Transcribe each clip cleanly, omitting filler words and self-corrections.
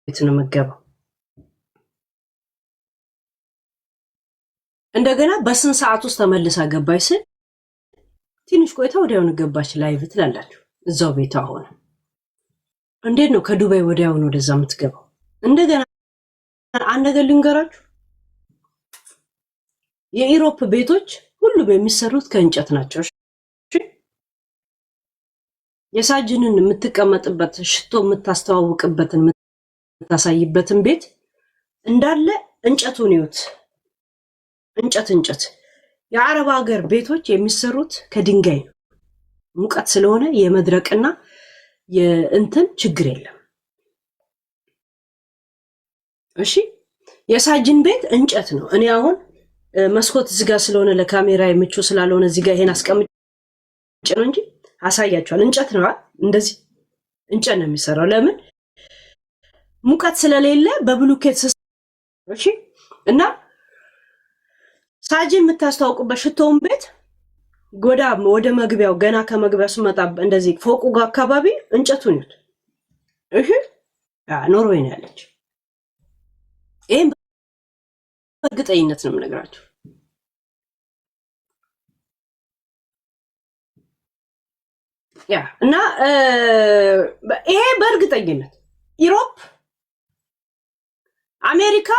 ቤት ነው የምገባው። እንደገና በስንት ሰዓት ውስጥ ተመልሳ ገባች ስል ትንሽ ቆይታ ወዲያውኑ ገባች ላይቭ ትላላችሁ። እዛው ቤቷ ሆነ። እንዴት ነው ከዱባይ ወዲያውኑ ወደዛ የምትገባው? እንደገና አንድ ነገር ልንገራችሁ፣ የኢሮፕ ቤቶች ሁሉም የሚሰሩት ከእንጨት ናቸው። የሳጅንን የምትቀመጥበት ሽቶ የምታስተዋውቅበትን የምታሳይበትን ቤት እንዳለ እንጨቱን ይዩት። እንጨት የአረብ ሀገር ቤቶች የሚሰሩት ከድንጋይ ነው። ሙቀት ስለሆነ የመድረቅና የእንትን ችግር የለም። እሺ የሳጅን ቤት እንጨት ነው። እኔ አሁን መስኮት እዚህ ጋር ስለሆነ ለካሜራ ምቹ ስላልሆነ እዚህ ጋር ይሄን አስቀምጬ ነው እንጂ አሳያቸዋል። እንጨት ነው፣ እንደዚህ እንጨት ነው የሚሰራው። ለምን ሙቀት ስለሌለ በብሉኬት። እሺ እና ሳጅን የምታስተዋውቁበት ሽቶውን ቤት ወደ መግቢያው ገና ከመግቢያው ስመጣ እንደዚህ ፎቁ ጋር አካባቢ እንጨቱን ይሁት። እሺ ኖርዌይ ነው ያለች። ይሄን በእርግጠኝነት ነው የምነግራችሁ። እና ይሄ በእርግጠኝነት ኢሮፕ አሜሪካ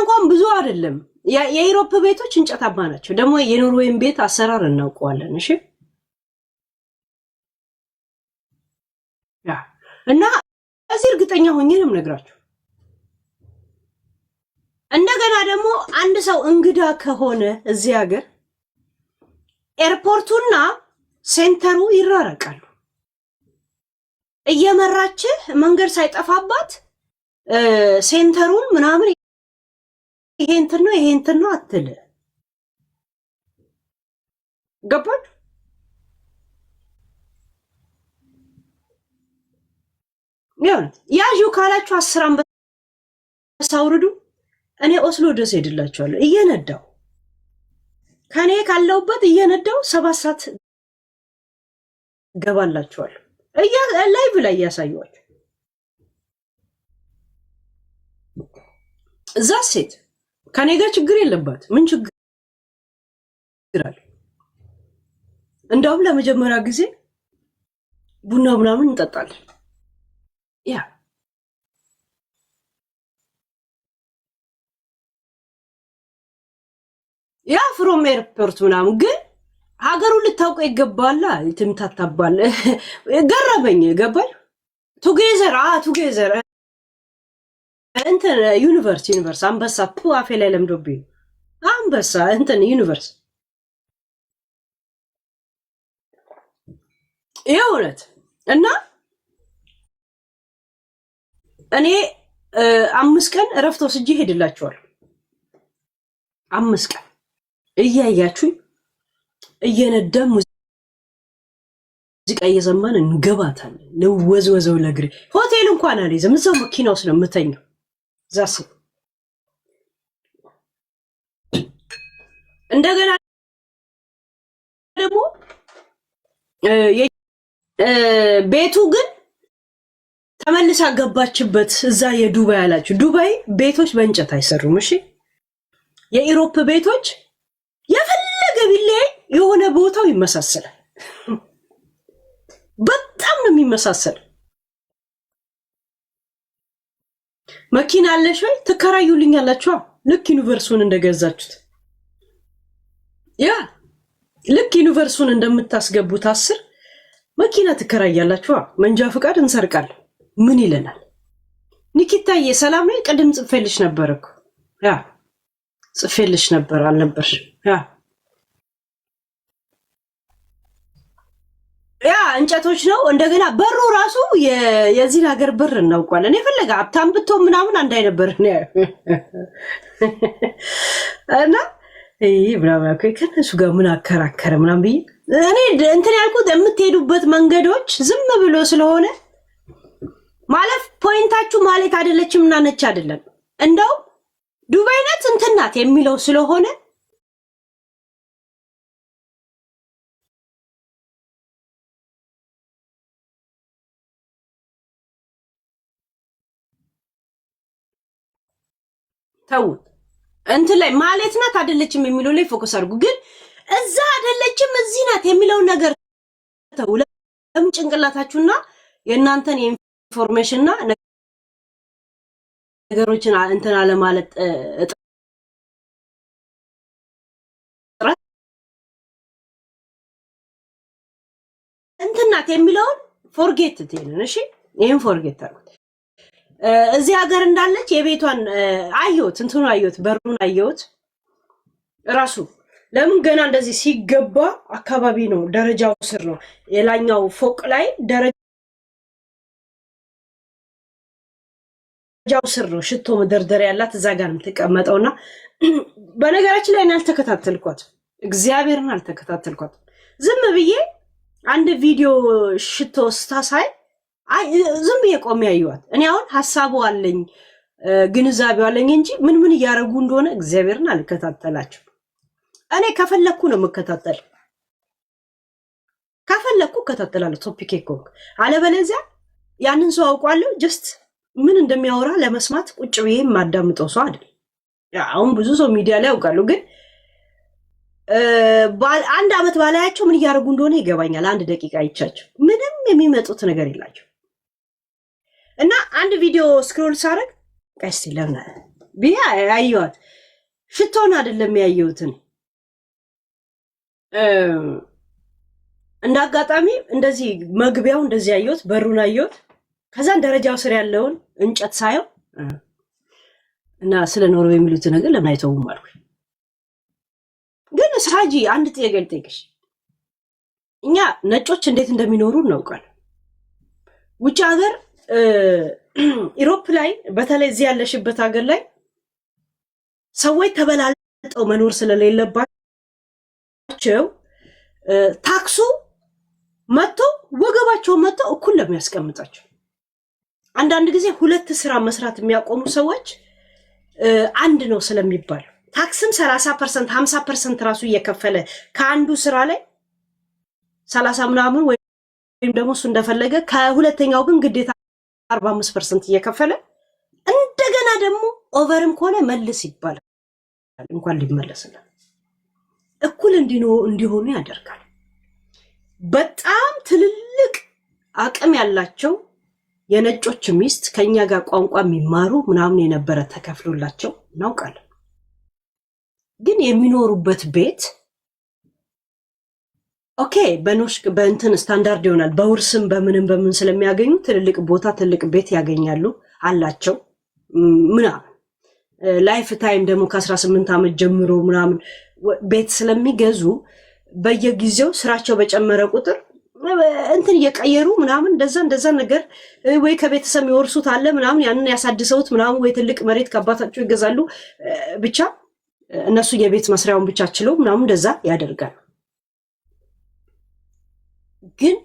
እንኳን ብዙ አይደለም። የኢሮፕ ቤቶች እንጨታማ ናቸው። ደግሞ የኖርዌይን ቤት አሰራር እናውቀዋለን። እሺ እና እዚህ እርግጠኛ ሆኜ ነው የምነግራችሁ። እንደገና ደግሞ አንድ ሰው እንግዳ ከሆነ እዚህ ሀገር ኤርፖርቱና ሴንተሩ ይራረቃሉ። እየመራችህ መንገድ ሳይጠፋባት ሴንተሩን ምናምን ይሄ እንትን ነው አትል። ገባችሁ? ያዡ ካላችሁ 10 አንበሳ አውርዱ። እኔ ኦስሎ ድረስ ሄድላችኋለሁ እየነዳው ከኔ ካለውበት እየነዳው 7 ሰዓት ገባላችኋለሁ። ላይቭ ላይ ያሳዩዋችሁ። እዛ ሴት ከኔ ጋር ችግር የለባት። ምን ችግር አለ? እንደውም ለመጀመሪያ ጊዜ ቡና ምናምን እንጠጣለን። ያ ፍሮም ኤርፖርት ምናምን ግን ሀገሩ ልታውቀው ይገባላ። ትምታታባል። ገረመኝ። ገባኝ። ቱጌዘር እንትን ዩኒቨርስ አንበሳ አፌ ላይ ለምዶብኝ አንበሳ እንትን ዩኒቨርስ የእውነት እና እኔ 5 ቀን እረፍት ወስጄ ሄድላችኋል። 5 ቀን እያያችሁ እየነዳን ሙዚቃ እየሰማን እንገባታለን። ለወዝወዘው ለግሬ ሆቴል እንኳን አልይዝም። እዛው መኪና ውስጥ ነው የምተኛው። ዛስ እንደገና ደግሞ ቤቱ ግን ተመልሳ ገባችበት። እዛ የዱባይ አላችሁ። ዱባይ ቤቶች በእንጨት አይሰሩም። እሺ የኢሮፕ ቤቶች የፈለገ ቢለያይ የሆነ ቦታው ይመሳሰላል። በጣም ነው የሚመሳሰል። መኪና አለሽ ወይ? ትከራዩልኛላችሁ። ልክ ዩኒቨርሱን እንደገዛችሁት ልክ ዩኒቨርሱን እንደምታስገቡት 10 መኪና ትከራያላችሁ። መንጃ ፍቃድ እንሰርቃለን። ምን ይለናል? ኒኪታዬ ሰላም ነው? ቅድም ጽፌልሽ ነበር እኮ ጽፌልሽ ነበር አልነበርሽ? እንጨቶች ነው። እንደገና በሩ ራሱ የዚህ ሀገር በር እናውቀዋለን። የፈለገ ሀብታም ብትሆን ምናምን አንድ አይነበር እና ብራባኮ ከነሱ ጋር ምን አከራከረ ምናምን ብዬ እኔ እንትን ያልኩት የምትሄዱበት መንገዶች ዝም ብሎ ስለሆነ ማለፍ ፖይንታችሁ ማለት አይደለችም እና ነች አይደለም እንደው ዱባይ ናት እንትን ናት የሚለው ስለሆነ ተውት። እንትን ላይ ማለት ናት አይደለችም የሚለው ላይ ፎከስ አድርጉ። ግን እዛ አይደለችም እዚህ ናት የሚለውን ነገር ተው። ለምን ጭንቅላታችሁና የእናንተን የኢንፎርሜሽንና ነገሮችን እንትን አለ ማለት እንትን ናት የሚለውን ፎርጌት ትይልን። እሺ ይሄን ፎርጌት አድርጉት። እዚህ ሀገር እንዳለች የቤቷን አየሁት፣ እንትኑ አየሁት፣ በሩን አየሁት ራሱ። ለምን ገና እንደዚህ ሲገባ አካባቢ ነው፣ ደረጃው ስር ነው፣ የላኛው ፎቅ ላይ ደረጃው ስር ነው ሽቶ መደርደሪያ ያላት፣ እዛ ጋር ነው የምትቀመጠውና በነገራችን ላይ እኔ አልተከታተልኳት፣ እግዚአብሔርን አልተከታተልኳት። ዝም ብዬ አንድ ቪዲዮ ሽቶ ስታሳይ ዝም ብዬ ቆሜ ያየዋት። እኔ አሁን ሐሳቡ አለኝ ግንዛቤው አለኝ እንጂ ምን ምን እያደረጉ እንደሆነ እግዚአብሔርን አልከታተላቸው። እኔ ከፈለኩ ነው የምከታተል፣ ከፈለኩ እከታተላለሁ። ቶፒክ እኮ አለበለዚያ ያንን ሰው አውቋለሁ ጀስት ምን እንደሚያወራ ለመስማት ቁጭ ብዬ የማዳምጠው ሰው አይደል። አሁን ብዙ ሰው ሚዲያ ላይ ያውቃሉ፣ ግን አንድ አመት ባላያቸው ምን እያደረጉ እንደሆነ ይገባኛል። አንድ ደቂቃ አይቻቸው ምንም የሚመጡት ነገር የላቸው እና አንድ ቪዲዮ ስክሮል ሳረግ ቀስ ይለና ቢያ ያየዋት ሽቶን አይደለም ያየሁትን እንደ አጋጣሚ እንደዚህ መግቢያው እንደዚህ ያየሁት፣ በሩን አየሁት። ከዛን ደረጃው ስር ያለውን እንጨት ሳየው እና ስለ ኖርዌይ የሚሉት ነገር ለምን አይተውም አልኩ። ግን ሳጂ አንድ ጥያቄ ልጠይቅሽ። እኛ ነጮች እንዴት እንደሚኖሩ እናውቃለን። ውጭ ሀገር ኢሮፕ ላይ በተለይ እዚህ ያለሽበት ሀገር ላይ ሰዎች ተበላልጠው መኖር ስለሌለባቸው ታክሱ መጥቶ ወገባቸው መጥቶ እኩል ለሚያስቀምጣቸው። አንዳንድ ጊዜ ሁለት ስራ መስራት የሚያቆሙ ሰዎች አንድ ነው ስለሚባል ታክስም 30% 50% ራሱ እየከፈለ ከአንዱ ስራ ላይ 30 ምናምን ወይም ደግሞ እሱ እንደፈለገ ከሁለተኛው ግን ግዴታ 45% እየከፈለ እንደገና ደግሞ ኦቨርም ከሆነ መልስ ይባላል። እንኳን ሊመለስላል እኩል እንዲሆኑ ያደርጋል። በጣም ትልልቅ አቅም ያላቸው የነጮች ሚስት ከኛ ጋር ቋንቋ የሚማሩ ምናምን የነበረ ተከፍሎላቸው እናውቃለን። ግን የሚኖሩበት ቤት ኦኬ በእንትን ስታንዳርድ ይሆናል። በውርስም በምን ስለሚያገኙ ትልልቅ ቦታ ትልቅ ቤት ያገኛሉ አላቸው ምናምን። ላይፍ ታይም ደግሞ ከ18 ዓመት ጀምሮ ምናምን ቤት ስለሚገዙ በየጊዜው ስራቸው በጨመረ ቁጥር እንትን እየቀየሩ ምናምን እንደዛ ነገር ወይ ከቤተሰብ ይወርሱት አለ ምናምን ያንን ያሳድሰውት ምናምን ወይ ትልቅ መሬት ከአባታቸው ይገዛሉ። ብቻ እነሱ የቤት መስሪያውን ብቻ ችለው ምናምን እንደዛ ያደርጋሉ። ግን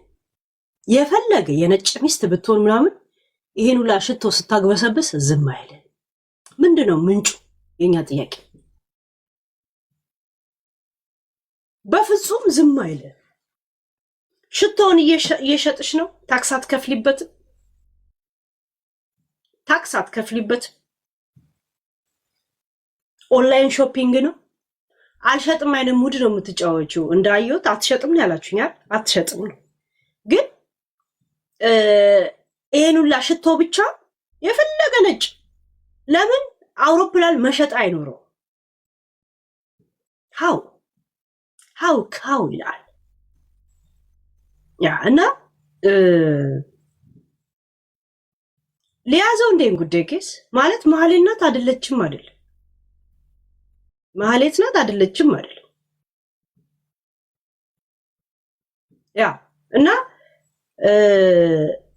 የፈለገ የነጭ ሚስት ብትሆን ምናምን ይሄን ሁላ ሽቶ ስታግበሰብስ ዝም አይለ። ምንድነው ምንጩ? የኛ ጥያቄ። በፍጹም ዝም አይለ። ሽቶውን እየሸጥሽ ነው። ታክስ አትከፍሊበትም። ኦንላይን ሾፒንግ ነው። አልሸጥም አይነት ሙድ ነው የምትጫወችው። እንዳየሁት አትሸጥም ነው ያላችሁኛል። አትሸጥም ነው ግን ይሄን ሁላ ሽቶ ብቻ የፈለገ ነጭ ለምን አውሮፕላን መሸጥ አይኖረው? ሃው ይላል ያ እና ሊያዘው እንደን ጉዳይ ኬስ ማለት ማህሌት ናት አይደለችም አይደል? ማህሌት ናት አይደለችም አይደል? ያ እና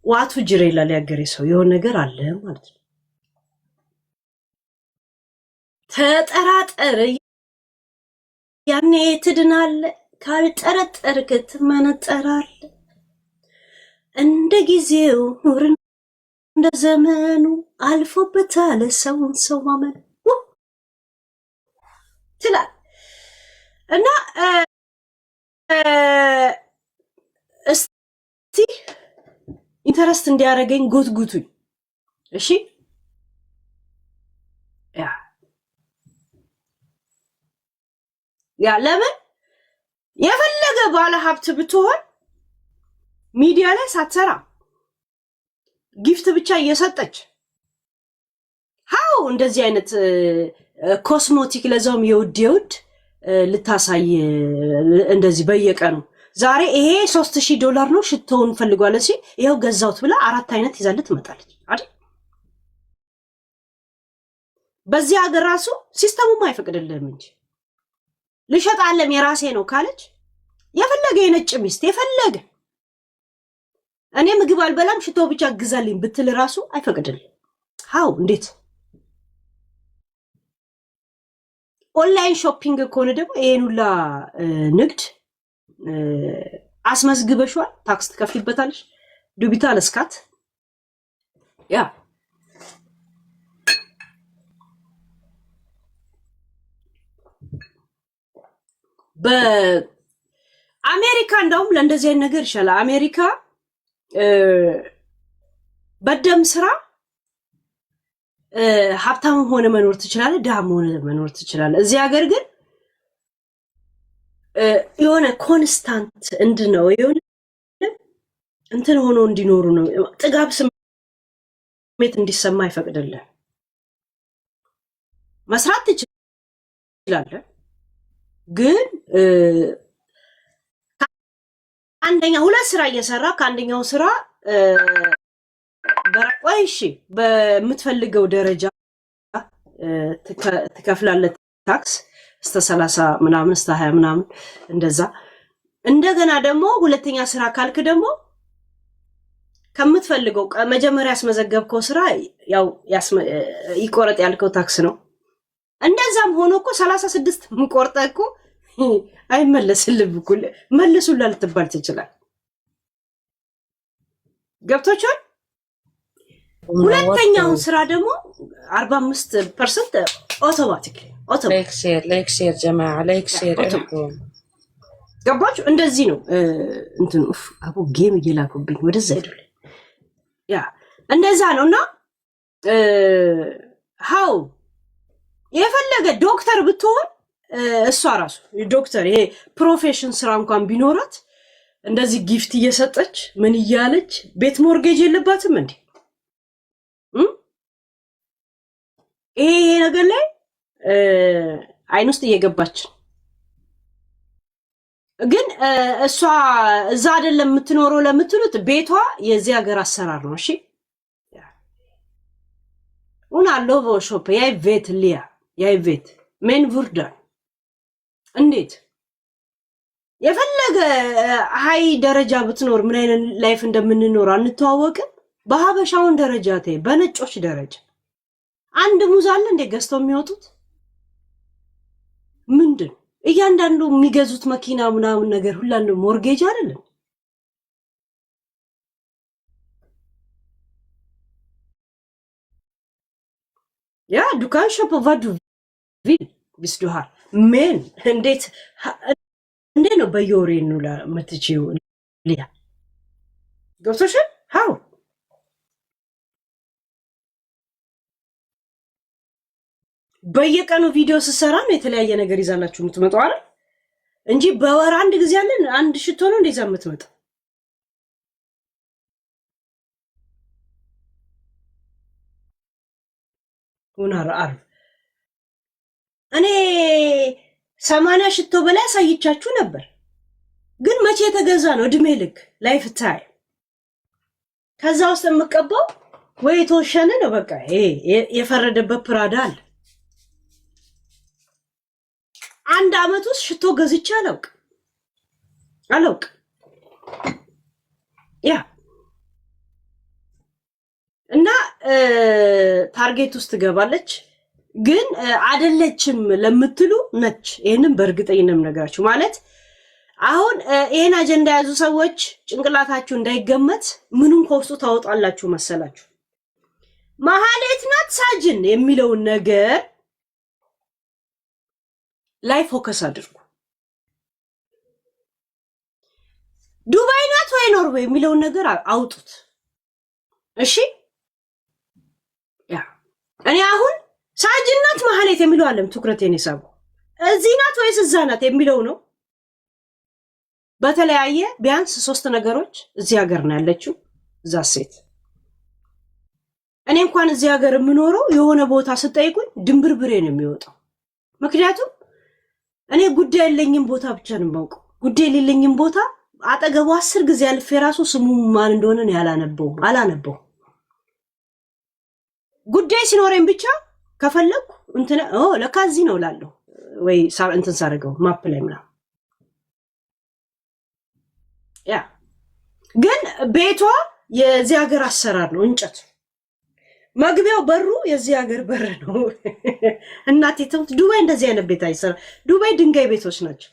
ዋቱ ጅሬ ይላል ያገሬ ሰው። የሆነ ነገር አለ ማለት ነው። ተጠራጠር ያኔ ትድናለህ፣ ካልጠረጠርክ ትመነጠራለህ። እንደ ጊዜው ኑር እንደ ዘመኑ አልፎበታል ሰውን ሰው ማመን ትላል እና እስቲ ኢንተረስት እንዲያደርገኝ ጎትጉቱኝ። እሺ ያ ያ ለምን የፈለገ ባለ ሀብት ብትሆን ሚዲያ ላይ ሳትሰራ ጊፍት ብቻ እየሰጠች ሃው እንደዚህ አይነት ኮስሞቲክ ለዛውም የውድ ልታሳይ እንደዚህ በየቀኑ ዛሬ ይሄ $3000 ነው ሽቶውን ፈልጓለች ይሄው ገዛውት ብላ 4 አይነት ይዛለት ትመጣለች አይደል? በዚህ ሀገር ራሱ ሲስተሙም አይፈቅድልህም እንጂ ልሸጣለም የራሴ ነው ካለች የፈለገ የነጭ ሚስት የፈለገ እኔ ምግብ አልበላም ሽቶ ብቻ ግዛልኝ ብትል ራሱ አይፈቅድልህ። ሃው እንዴት ኦንላይን ሾፒንግ ከሆነ ደግሞ ይሄን ሁላ ንግድ አስመዝግበሽዋል ታክስ ትከፍይበታለሽ ዱቢታ ለስካት ያ በአሜሪካ እንደውም ለእንደዚህ አይነት ነገር ይሻላል። አሜሪካ በደም ስራ ሀብታም ሆነ መኖር ትችላለህ፣ ድሃም ሆነ መኖር ትችላለህ። እዚህ ሀገር ግን የሆነ ኮንስታንት እንድነው የሆነ እንትን ሆኖ እንዲኖሩ ነው። ጥጋብ ስሜት እንዲሰማ አይፈቅድልህ። መስራት ትችላለህ ግን አንደኛ ሁለት ስራ እየሰራ ከአንደኛው ስራ በቆይሽ በምትፈልገው ደረጃ ትከፍላለህ ታክስ እስከ 30 ምናምን እስከ 20 ምናምን እንደዛ። እንደገና ደግሞ ሁለተኛ ስራ ካልክ ደግሞ ከምትፈልገው መጀመሪያ ያስመዘገብከው ስራ ያው ይቆረጥ ያልከው ታክስ ነው። እንደዛም ሆኖ እኮ 36 ምቆርጠህ እኮ አይመለስልህም እኮ መልሱላ ልትባል ትችላለህ። ገብቶቻል። ሁለተኛው ስራ ደግሞ 45% አውቶማቲክሊ ላይክ ሼር ጀማዓ ላይክ ሼር ገባችሁ? እንደዚህ ነው እንትን አቦ ጌም እየላኩብኝ ወደዛ አይደል? ያ እንደዛ ነውና ሃው የፈለገ ዶክተር ብትሆን እሷ ራሱ ዶክተር ይሄ ፕሮፌሽን ስራ እንኳን ቢኖራት እንደዚህ ጊፍት እየሰጠች ምን እያለች ቤት ሞርጌጅ የለባትም እንዴ? ይሄ ነገር ላይ አይን ውስጥ እየገባች ግን እሷ እዛ አይደለም የምትኖረው ለምትሉት ቤቷ የዚህ ሀገር አሰራር ነው። እሺ una lovo shop ያይ ቬት ሊያ ያይ ቬት ሜን ቡርዳን እንዴት የፈለገ ሃይ ደረጃ ብትኖር ምን አይነት ላይፍ እንደምንኖር አንተዋወቅም። በሀበሻውን ደረጃ ተይ በነጮች ደረጃ አንድ ሙዝ አለ እንደ ገዝተው የሚወጡት ምንድን እያንዳንዱ የሚገዙት መኪና ምናምን ነገር ሁሉ ሞርጌጅ አይደለም። ያ ዱካን ሾፕ ቫዱ ቪል ቢስዱሃር ሜን እንዴት ነው በየወሬ ነው ለምትጪው ሊያ ገብቶሽ ሃው በየቀኑ ቪዲዮ ስሰራ ነው የተለያየ ነገር ይዛላችሁ የምትመጣው አይደል እንጂ በወር አንድ ጊዜ ያለን አንድ ሽቶ ነው እንደዛ የምትመጣው። ሆናር አር እኔ 80 ሽቶ በላይ ሳይቻችሁ ነበር፣ ግን መቼ የተገዛ ነው እድሜ ልክ ላይፍ ታይም ከዛ ውስጥ የምቀባው ወይ ተወሸነ ነው በቃ የፈረደበት ፕራዳ አለ። አንድ አመት ውስጥ ሽቶ ገዝቼ አላውቅ ያ እና ታርጌት ውስጥ ገባለች ግን አይደለችም ለምትሉ ነች። ይሄንን በእርግጠኝነት ነገራችሁ ማለት አሁን ይሄን አጀንዳ ያዙ ሰዎች ጭንቅላታችሁ እንዳይገመት ምኑን ኮርሱ ታወጣላችሁ መሰላችሁ። ማህሌት ናት ሳጅን የሚለውን ነገር ላይ ፎከስ አድርጉ። ዱባይ ናት ወይ ኖርዌይ የሚለውን ነገር አውጡት። እሺ ያ እኔ አሁን ሳጅን ናት ማህሌት የሚለው ዓለም ትኩረቴን ይሳቡ። እዚህ ናት ወይስ እዛ ናት የሚለው ነው። በተለያየ ቢያንስ 3 ነገሮች እዚህ ሀገር ነው ያለችው እዛ ሴት። እኔ እንኳን እዚህ ሀገር የምኖረው የሆነ ቦታ ስጠይቁኝ ድንብርብሬ ነው የሚወጣው። ምክንያቱም እኔ ጉዳይ የለኝም ቦታ ብቻ ነው የማውቀው። ጉዳይ የሌለኝም ቦታ አጠገቡ 10 ጊዜ አልፌ ራሱ ስሙ ማን እንደሆነ ነው አላነበው። ጉዳይ ሲኖረኝ ብቻ ከፈለኩ እንትን ለካ እዚህ ነው እላለሁ ወይ እንትን ሳደርገው ማፕ ላይ ምናምን። ያ ግን ቤቷ የዚህ ሀገር አሰራር ነው። እንጨት መግቢያው በሩ የዚህ ሀገር በር ነው። እናቴ ተውት። ዱባይ እንደዚህ አይነት ቤት አይሰራ። ዱባይ ድንጋይ ቤቶች ናቸው።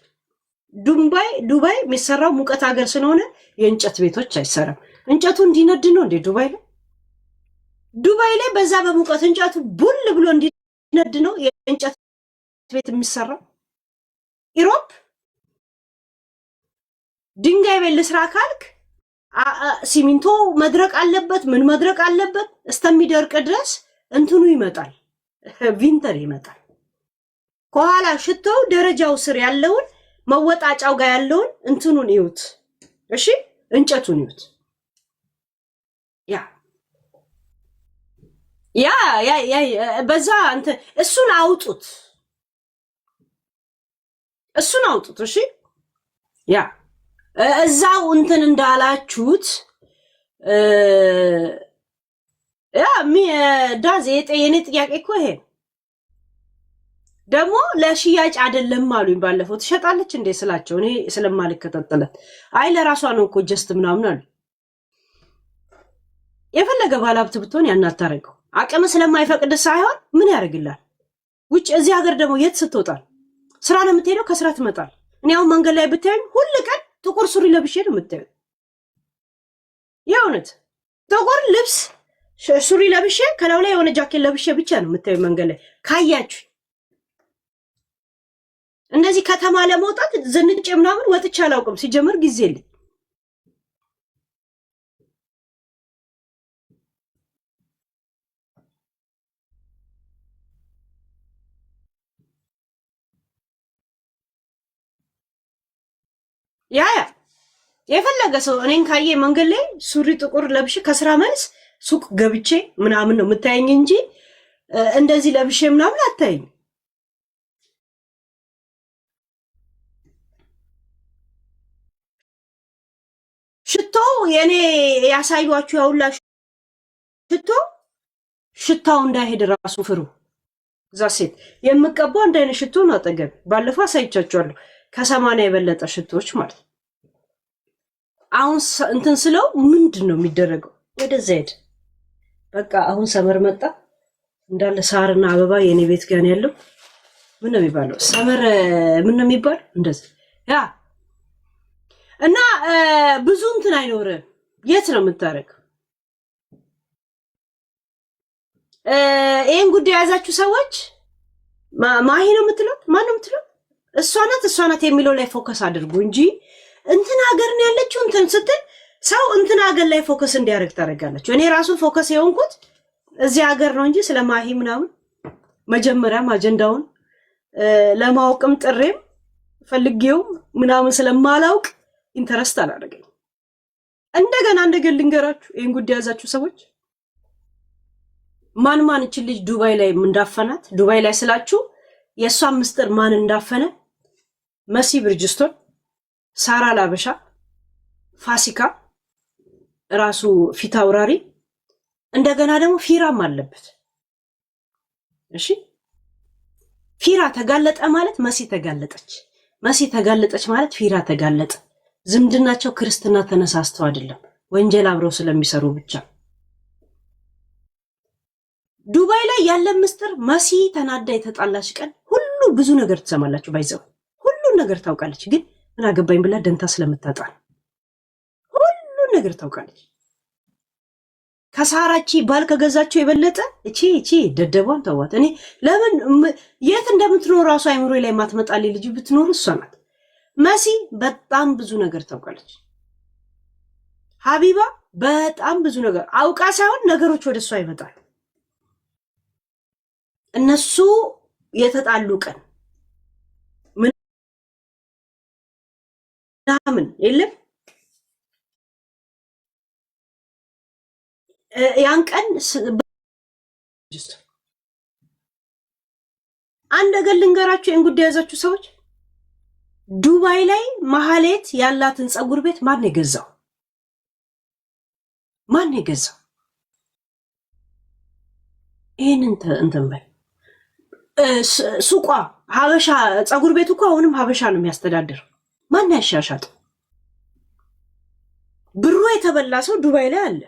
ዱባይ የሚሰራው ሙቀት ሀገር ስለሆነ የእንጨት ቤቶች አይሰራም። እንጨቱ እንዲነድ ነው እንዴ ዱባይ ላይ በዛ በሙቀት እንጨቱ ቡል ብሎ እንዲነድ ነው የእንጨት ቤት የሚሰራው። ኢሮፕ ድንጋይ ቤት ልስራ ካልክ ሲሚንቶ መድረቅ አለበት፣ ምን መድረቅ አለበት። እስከሚደርቅ ድረስ እንትኑ ይመጣል፣ ቪንተር ይመጣል። ከኋላ ሽቶው ደረጃው ስር ያለውን መወጣጫው ጋር ያለውን እንትኑን ይዩት። እሺ እንጨቱን ይዩት። በዛ እንትን እሱን አውጡት። እሺ እዛው እንትን እንዳላችሁት ዳዝ የኔ ጥያቄ እኮ ይሄ ደግሞ ለሽያጭ አይደለም አሉኝ ባለፈው። ትሸጣለች እንዴ ስላቸው እኔ ስለማልከታተላት አይ ለራሷ ነው እኮ ጀስት ምናምን አሉ። የፈለገ ባለሀብት ብትሆን ያን አታረገው። አቅም ስለማይፈቅድ ሳይሆን ምን ያደርግላል? ውጭ እዚህ ሀገር ደግሞ የት ስትወጣል? ስራ ነው የምትሄደው፣ ከስራ ትመጣል። እኔ አሁን መንገድ ላይ ብታዩኝ ሁሉ ቀን ጥቁር ሱሪ ለብሼ ነው የምታዩኝ። የእውነት ጥቁር ልብስ ሱሪ ለብሼ ከላው ላይ የሆነ ጃኬት ለብሼ ብቻ ነው የምታዩኝ መንገድ ላይ ካያችሁ። እንደዚህ ከተማ ለመውጣት ዘንጬ ምናምን ወጥቼ አላውቅም። ሲጀምር ጊዜ የለኝ። የፈለገ ሰው እኔን ካየ መንገድ ላይ ሱሪ ጥቁር ለብሼ ከስራ መልስ ሱቅ ገብቼ ምናምን ነው የምታየኝ እንጂ እንደዚህ ለብሼ ምናምን አታየኝ። ሽቶ የኔ ያሳዩአችሁ ያውላ ሽታው እንዳይሄድ ራሱ ፍሩ። እዛ ሴት የምቀባው አንድ አይነት ሽቶ ነው አጠገብ። ባለፈው አሳይቻችኋለሁ። ከ80 የበለጠ ሽቶዎች ማለት ነው። አሁን እንትን ስለው ምንድን ነው የሚደረገው? ወደዛ ሄድ። በቃ አሁን ሰመር መጣ እንዳለ ሳርና አበባ የኔ ቤት ጋር ያለው ምን ነው የሚባለው? ሰመር ምን ነው የሚባለው? እንደዚህ እና ብዙ እንትን አይኖርም። የት ነው የምታረገው? ይሄን ጉዳይ የያዛችሁ ሰዎች ማሂ ነው የምትለው? ማን ነው የምትለው? እሷ ናት የሚለው ላይ ፎከስ አድርጉ እንጂ እንትን ሀገር ነው ያለችው እንትን ስትል ሰው እንትን ሀገር ላይ ፎከስ እንዲያደርግ ታደርጋላችሁ። እኔ ራሱ ፎከስ የሆንኩት እዚህ ሀገር ነው እንጂ ስለማሂ ምናምን መጀመሪያም አጀንዳውን ለማወቅም ጥሬም ፈልጌው ምናምን ስለማላውቅ ኢንተረስት አላደረገኝ። እንደገና ልንገራችሁ ይሄን ጉዳይ ያዛችሁ ሰዎች ማን እቺ ልጅ ዱባይ ላይ እንዳፈናት። ዱባይ ላይ ስላችሁ የእሷን ምስጢር ማን እንዳፈነ መሲ ብርጅስቶን፣ ሳራ ላበሻ፣ ፋሲካ ራሱ ፊት አውራሪ፣ እንደገና ደግሞ ፊራም አለበት። እሺ ፊራ ተጋለጠ ማለት መሲ ተጋለጠች፣ መሲ ተጋለጠች ማለት ፊራ ተጋለጠ። ዝምድናቸው ክርስትና ተነሳስተው አይደለም፣ ወንጀል አብረው ስለሚሰሩ ብቻ። ዱባይ ላይ ያለ ምስጢር መሲ ተናዳ የተጣላች ቀን ሁሉ ብዙ ነገር ትሰማላችሁ። ባይዘው ሁሉን ነገር ታውቃለች፣ ግን ምን አገባኝ ብላ ደንታ ስለምታጣ ሁሉን ነገር ታውቃለች። ከሳራቺ ባል ከገዛቸው የበለጠ እቺ ደደቧን ተዋት። እኔ ለምን የት እንደምትኖር ራሱ አይምሮ ላይ ማትመጣልኝ ልጅ ብትኖር እሷ ናት። መሲ በጣም ብዙ ነገር ታውቃለች። ሀቢባ በጣም ብዙ ነገር አውቃ ሳይሆን ነገሮች ወደ እሷ ይመጣሉ። እነሱ የተጣሉ ቀን ምናምን የለም ያን ቀን አንድ ነገር ልንገራችሁ እንጉዳይ ያዛችሁ ሰዎች ዱባይ ላይ ማህሌት ያላትን ጸጉር ቤት ማን የገዛው? ማን የገዛው? ይሄንን እንትን በል ሱቋ ሀበሻ ጸጉር ቤቱ እኮ አሁንም ሀበሻ ነው የሚያስተዳድር። ማን ያሻሻጥ? ብሩ የተበላ ሰው ዱባይ ላይ አለ።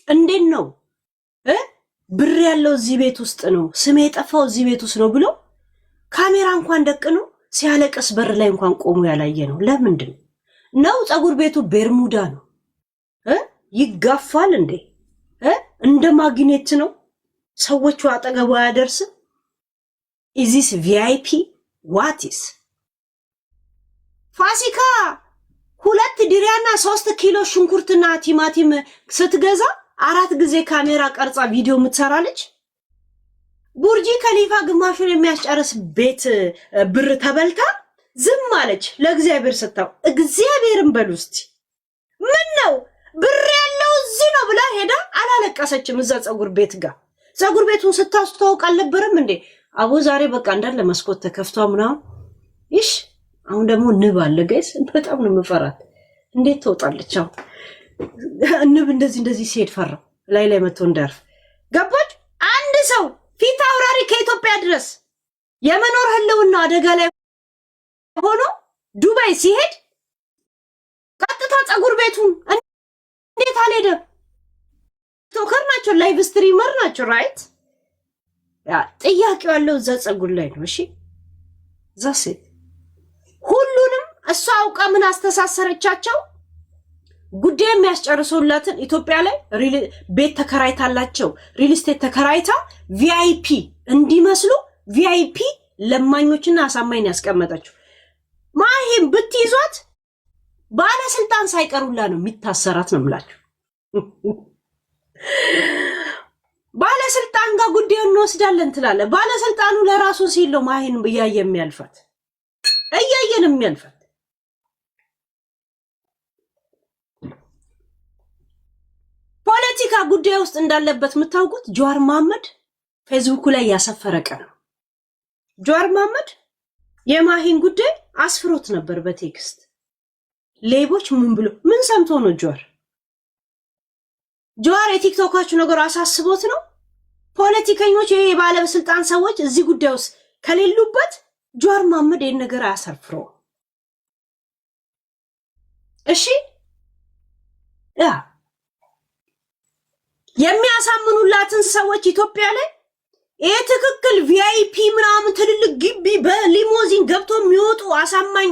እንዴት ነው ብር ያለው እዚህ ቤት ውስጥ ነው ስሜ የጠፋው እዚህ ቤት ውስጥ ነው ብሎ ካሜራ እንኳን ደቅኖ ሲያለቅስ በር ላይ እንኳን ቆሞ ያላየ ነው። ለምንድን ነው? ጸጉር ቤቱ ቤርሙዳ ነው። ይጋፋል እንዴ? እንደ ማግኔት ነው። ሰዎቹ አጠገቡ አያደርስም። ኢዚስ ቪአይፒ ዋቲስ ፋሲካ 2 ድሪያና 3 ኪሎ ሽንኩርትና ቲማቲም ስትገዛ 4 ጊዜ ካሜራ ቀርጻ ቪዲዮ የምትሰራለች። ቡርጂ ከሊፋ ግማሹን የሚያስጨርስ ቤት ብር ተበልታ ዝም አለች። ለእግዚአብሔር ሰጣው። እግዚአብሔርን በሉ እስቲ ምን ነው ብር ያለው እዚህ ነው ብላ ሄዳ አላለቀሰችም? እዛ ጸጉር ቤት ጋር ጸጉር ቤቱን ስታስተዋውቅ አልነበረም እንዴ? አቦ ዛሬ በቃ እንዳለ መስኮት ተከፍቷ ምናምን ይሽ አሁን ደግሞ ንብ አለ ጋይስ። በጣም ነው የምፈራት። እንዴት ትወጣለች? አሁን ንብ እንደዚህ ሲሄድ ፈራው ላይ መጥቶ እንዳርፍ ገባች። አንድ ሰው ፊት አውራሪ ከኢትዮጵያ ድረስ የመኖር ህልውና አደጋ ላይ ሆኖ ዱባይ ሲሄድ ቀጥታ ጸጉር ቤቱን እንዴት አልሄደም? ቶከር ናቸው፣ ላይቭ ስትሪመር ናቸው። ራይት ያ ጥያቄው ያለው እዛ ጸጉር ላይ ነው። እሺ ዛሴ ሁሉንም እሷ አውቃ ምን አስተሳሰረቻቸው? ጉዳይ የሚያስጨርሱላትን ኢትዮጵያ ላይ ቤት ተከራይታላቸው ሪል ስቴት ተከራይታ ቪአይፒ እንዲመስሉ ቪአይፒ ለማኞችና አሳማኝ ያስቀመጠችው። ማሂም ብትይዟት ባለስልጣን ሳይቀሩላ ነው የሚታሰራት ነው የምላችሁ። ባለስልጣን ጋር ጉዳዩን እንወስዳለን ትላለ። ባለስልጣኑ ለራሱ ሲል ነው ማሂን እያየን የሚያልፋት። ፖለቲካ ጉዳይ ውስጥ እንዳለበት የምታውቁት ጀዋር መሐመድ ፌስቡክ ላይ ያሰፈረ ቀን ነው። ጀዋር መሐመድ የማሂን ጉዳይ አስፍሮት ነበር በቴክስት። ሌቦች ምን ብሎ ምን ሰምቶ ነው ጀዋር የቲክቶካችሁ ነገር አሳስቦት ነው? ፖለቲከኞች ይሄ የባለስልጣን ሰዎች እዚህ ጉዳይ ውስጥ ከሌሉበት ጀዋር መሐመድ ይሄን ነገር አያሰርፍረው። እሺ ያ የሚያሳምኑላትን ሰዎች ኢትዮጵያ ላይ ይሄ ትክክል ቪአይፒ ምናምን ትልልቅ ግቢ በሊሞዚን ገብቶ የሚወጡ አሳማኝ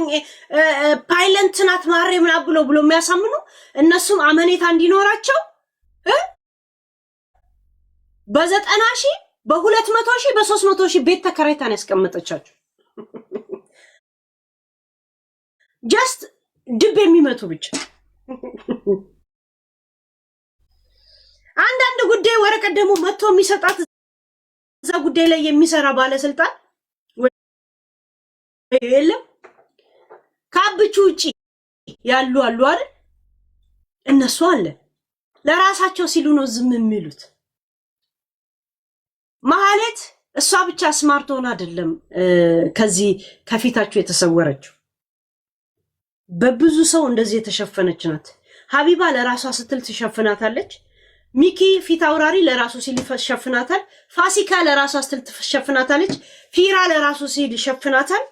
ፓይለንት ናት ማሬ ምናምን ብሎ የሚያሳምኑ እነሱም አመኔታ እንዲኖራቸው በ90,000 በ200,000 በ300,000 ቤት ተከራይታን ያስቀመጠቻቸው ጀስት ድብ የሚመቱ ብቻ። አንዳንድ ጉዳይ ወረቀት ደግሞ መጥቶ የሚሰጣት እዛ ጉዳይ ላይ የሚሰራ ባለስልጣን የለም። ካብቹ ውጪ ያሉ አሉ አይደል? እነሱ አለ ለራሳቸው ሲሉ ነው ዝም የሚሉት። ማህሌት እሷ ብቻ ስማርት ሆና አይደለም ከዚህ ከፊታችሁ የተሰወረችው፣ በብዙ ሰው እንደዚህ የተሸፈነች ናት። ሀቢባ ለራሷ ስትል ትሸፍናታለች። ሚኪ ፊት አውራሪ ለራሱ ሲል ይሸፍናታል። ፋሲካ ለራሷ ስትል ትሸፍናታለች። ፊራ ለራሱ ሲል ይሸፍናታል።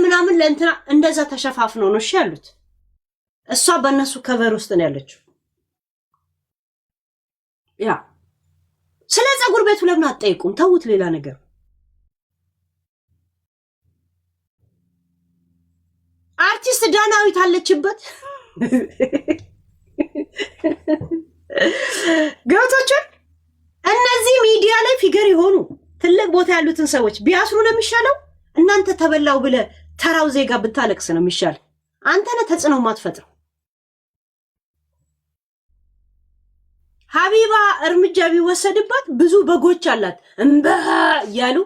ምናምን ለእንትና እንደዛ ተሸፋፍነው ነው እሺ ያሉት። እሷ በእነሱ ከቨር ውስጥ ነው ያለችው። ያ ስለ ጸጉር ቤቱ ለምን አትጠይቁም? ተውት፣ ሌላ ነገር። አርቲስት ዳናዊት አለችበት። ገብቶቻል። እነዚህ ሚዲያ ላይ ፊገር የሆኑ ትልቅ ቦታ ያሉትን ሰዎች ቢያስሩ ነው የሚሻለው። እናንተ ተበላው ብለ ተራው ዜጋ ብታለቅስ ነው የሚሻል። አንተ ነህ ተጽዕኖ ማትፈጥረው። ሀቢባ እርምጃ ቢወሰድባት ብዙ በጎች አላት እንበ ያሉ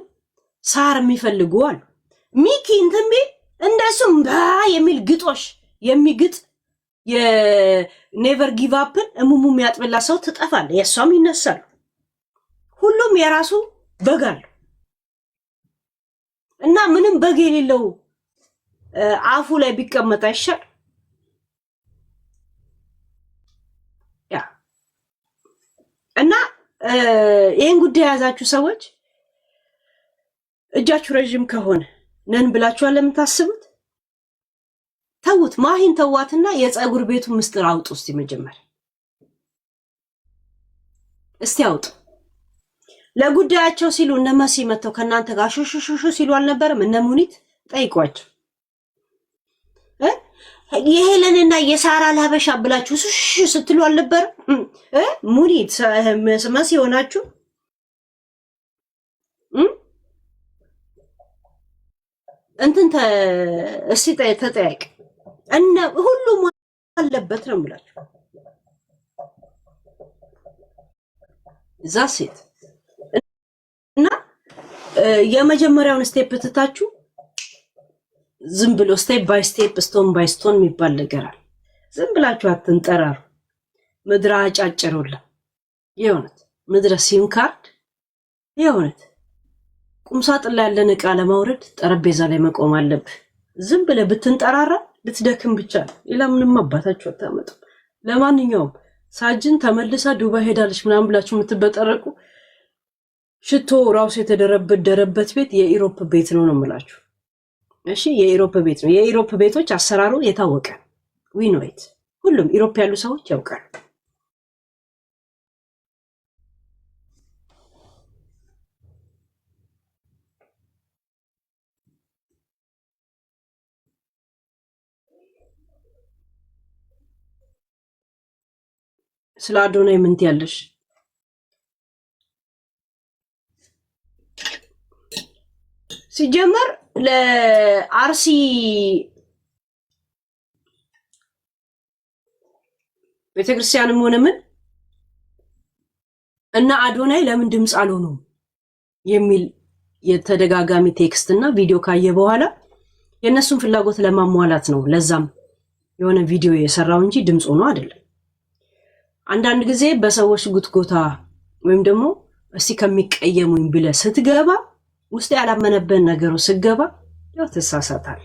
ሳር የሚፈልጉ አሉ። ሚኪ እንትን ቢል እንደሱ እንበ የሚል ግጦሽ የሚግጥ የኔቨር ጊቭ አፕን እሙሙም ያጥብላ ሰው ትጠፋለ የሷም ይነሳል ሁሉም የራሱ በጋል እና ምንም በግ የሌለው አፉ ላይ ቢቀመጥ አይሻል ያ እና ይሄን ጉዳይ ያዛችሁ ሰዎች እጃችሁ ረጅም ከሆነ ነን ብላችሁ ለምታስቡት ተውት ማሂን ተዋትና የፀጉር ቤቱ ምስጥር አውጡ እስቲ መጀመሪያ እስቲ አውጡ ለጉዳያቸው ሲሉ እነ መሲ መተው ከናንተ ጋር ሹሹሹ ሲሉ አልነበረም እነ ሙኒት ጠይቋቸው የሄለንና የሳራ ላበሻ ብላችሁ ሹሹ ስትሉ አልነበረም ሙኒት መሲ ሆናችሁ እንትን እስቲ ተጠያቂ እና ሁሉም አለበት ነው የምላችሁ ዛሴት እና የመጀመሪያውን ስቴፕ ትታችሁ ዝም ብሎ ስቴፕ ባይ ስቴፕ ስቶን ባይ ስቶን የሚባል ነገር አለ ዝም ብላችሁ አትንጠራሩ ምድራ አጫጭሩላ የሆነት ምድረ ሲም ካርድ የሆነት ቁምሳጥን ላይ ያለን ዕቃ ለማውረድ ጠረጴዛ ላይ መቆም አለብህ ዝም ብለህ ብትንጠራራ ልትደክም ብቻ ነው ሌላ ምንም አባታችሁ አታመጡ ለማንኛውም ሳጅን ተመልሳ ዱባይ ሄዳለች ምናምን ብላችሁ የምትበጠረቁ ሽቶ ራሱ የተደረበት ቤት የኢሮፕ ቤት ነው ነው የምላችሁ እሺ የኢሮፕ ቤት ነው የኢሮፕ ቤቶች አሰራሩ የታወቀ ዊ ኖ ኢት ሁሉም ኢሮፕ ያሉ ሰዎች ያውቃሉ ስለ አዶናይ ምን ትያለሽ ሲጀመር ለአርሲ ቤተክርስቲያንም ሆነ ምን እና አዶናይ ለምን ድምጽ አልሆነም የሚል የተደጋጋሚ ቴክስት እና ቪዲዮ ካየ በኋላ የነሱን ፍላጎት ለማሟላት ነው ለዛም የሆነ ቪዲዮ የሰራው እንጂ ድምጽ ሆኖ አይደለም አንዳንድ ጊዜ በሰዎች ጉትጎታ ወይም ደግሞ እስቲ ከሚቀየሙኝ ብለ ስትገባ ውስጥ ያላመነበት ነገሩ ስገባ ያው ተሳሳታል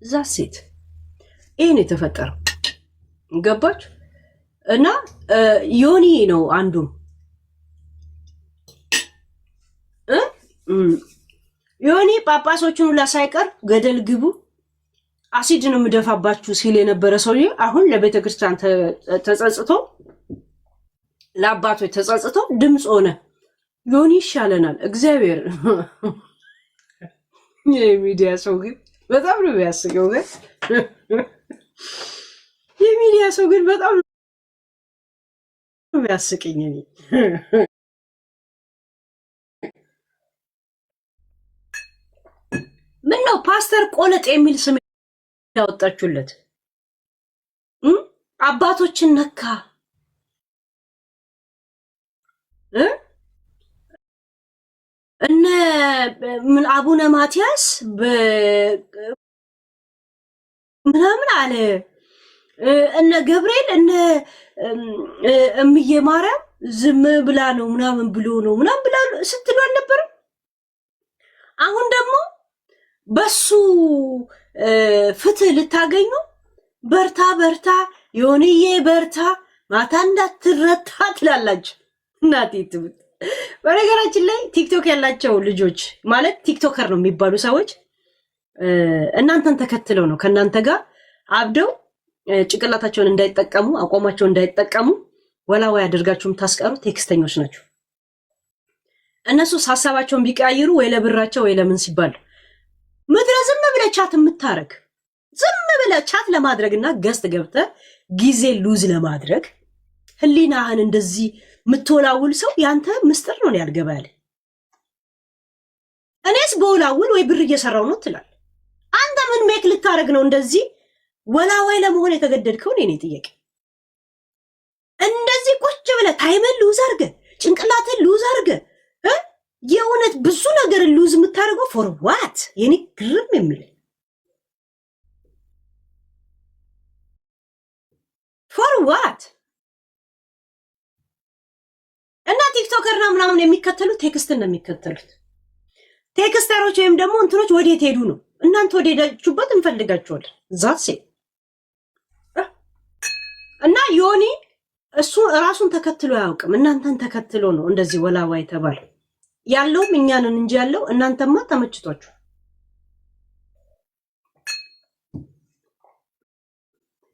ዛሴት ይሄን የተፈጠረው ገባች እና ዮኒ ነው አንዱ ዮኒ ጳጳሶቹን ሁላ ሳይቀር ገደል ግቡ አሲድ ነው ምደፋባችሁ ሲል የነበረ ሰውዬ አሁን ለቤተክርስቲያን ተጸጽቶ ለአባቶች ተጸጽቶ ድምጽ ሆነ ዮኒ ይሻለናል እግዚአብሔር የሚዲያ ሰው ግን በጣም ነው የሚያስቀው ግን የሚዲያ ሰው ግን በጣም ነው የሚያስቀኝ ምን ነው ፓስተር ቆለጥ የሚል ስም ያወጣችሁለት አባቶችን ነካ እነ ምን አቡነ ማቲያስ ምናምን አለ እነ ገብርኤል እነ እምዬ ማርያም ዝም ብላ ነው ምናምን ብሎ ነው ምናምን ብላ ስትሉ አልነበረም አሁን ደግሞ በሱ ፍትህ ልታገኙ በርታ በርታ ዮኒዬ በርታ ማታ እንዳትረታ ትላላችሁ እናቴ ትብት በነገራችን ላይ ቲክቶክ ያላቸው ልጆች ማለት ቲክቶከር ነው የሚባሉ ሰዎች እናንተን ተከትለው ነው ከናንተ ጋር አብደው ጭቅላታቸውን እንዳይጠቀሙ አቋማቸውን እንዳይጠቀሙ ወላዋይ አድርጋችሁም ታስቀሩ ቴክስተኞች ናቸው እነሱ ሐሳባቸውን ቢቀያይሩ ወይ ለብራቸው ወይ ለምን ሲባል ምድረ ዝም ብለህ ቻት የምታረግ ዝም ብለህ ቻት ለማድረግና ገስት ገብተ ጊዜ ሉዝ ለማድረግ ህሊናህን እንደዚህ ምትወላውል ሰው ያንተ ምስጥር ነው ያልገባል እኔስ በወላውል ወይ ብር እየሰራው ነው ትላል አንተ ምን ሜክ ልታረግ ነው እንደዚህ ወላዋይ ለመሆን የተገደድከው እኔ ጥያቄ እንደዚህ ቁጭ ብለህ ታይምን ሉዝ አርገ ጭንቅላትን ሉዝ አርገ የእውነት ብዙ ነገር ሉዝ የምታደርገው ፎር ዋት የኔ ግርም የሚል ፎር ዋት? እና ቲክቶከር ነው ምናምን የሚከተሉት ቴክስትን ነው የሚከተሉት። ቴክስተሮች ወይም ደግሞ እንትኖች ወዴት ሄዱ ነው? እናንተ ወደ ሄዳችሁበት እንፈልጋችኋለን። ዛሴ እና ዮኒ እሱ ራሱን ተከትሎ አያውቅም። እናንተን ተከትሎ ነው እንደዚህ ወላዋ የተባለ ያለውም እኛንን እንጂ ያለው እናንተማ ተመችቷችሁ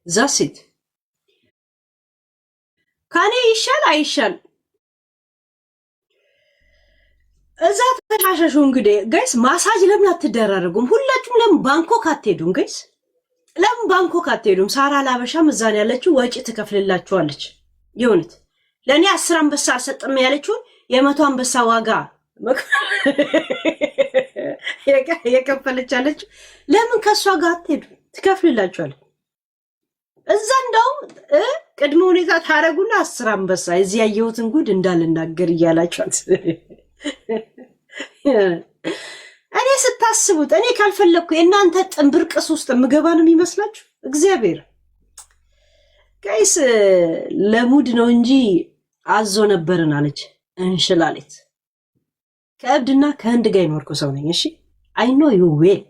ዛሴት ካኔ ይሻል አይሻል እዛ ተሻሻሹ። እንግዲህ ጋይስ ማሳጅ ለምን አትደራረጉም? ሁላችሁም ለምን ባንኮክ አትሄዱም? ጋይስ ለምን ባንኮክ አትሄዱም? ሳራ ላበሻ ምዛን ያለችው ወጪ ትከፍልላችኋለች። ይሁንት ለኔ 10 አንበሳ አልሰጥም ያለችውን የ100 አንበሳ ዋጋ የከፈለች አለች። ለምን ከሷ ጋር አትሄዱ? ትከፍልላችኋለች። እዛ እንደውም ቅድመ ሁኔታ ታረጉና 10 አንበሳ እዚህ ያየሁትን ጉድ እንዳልናገር እያላችኋት እኔ ስታስቡት እኔ ካልፈለኩ የእናንተ ጥንብርቅስ ውስጥ ምገባ ነው የሚመስላችሁ? እግዚአብሔር ጋይስ ለሙድ ነው እንጂ አዞ ነበርን አለች እንሽላሌት። ከእብድና ከህንድ ጋር ይኖርኩ ሰው ነኝ። እሺ አይ ኖ ዩ ዌል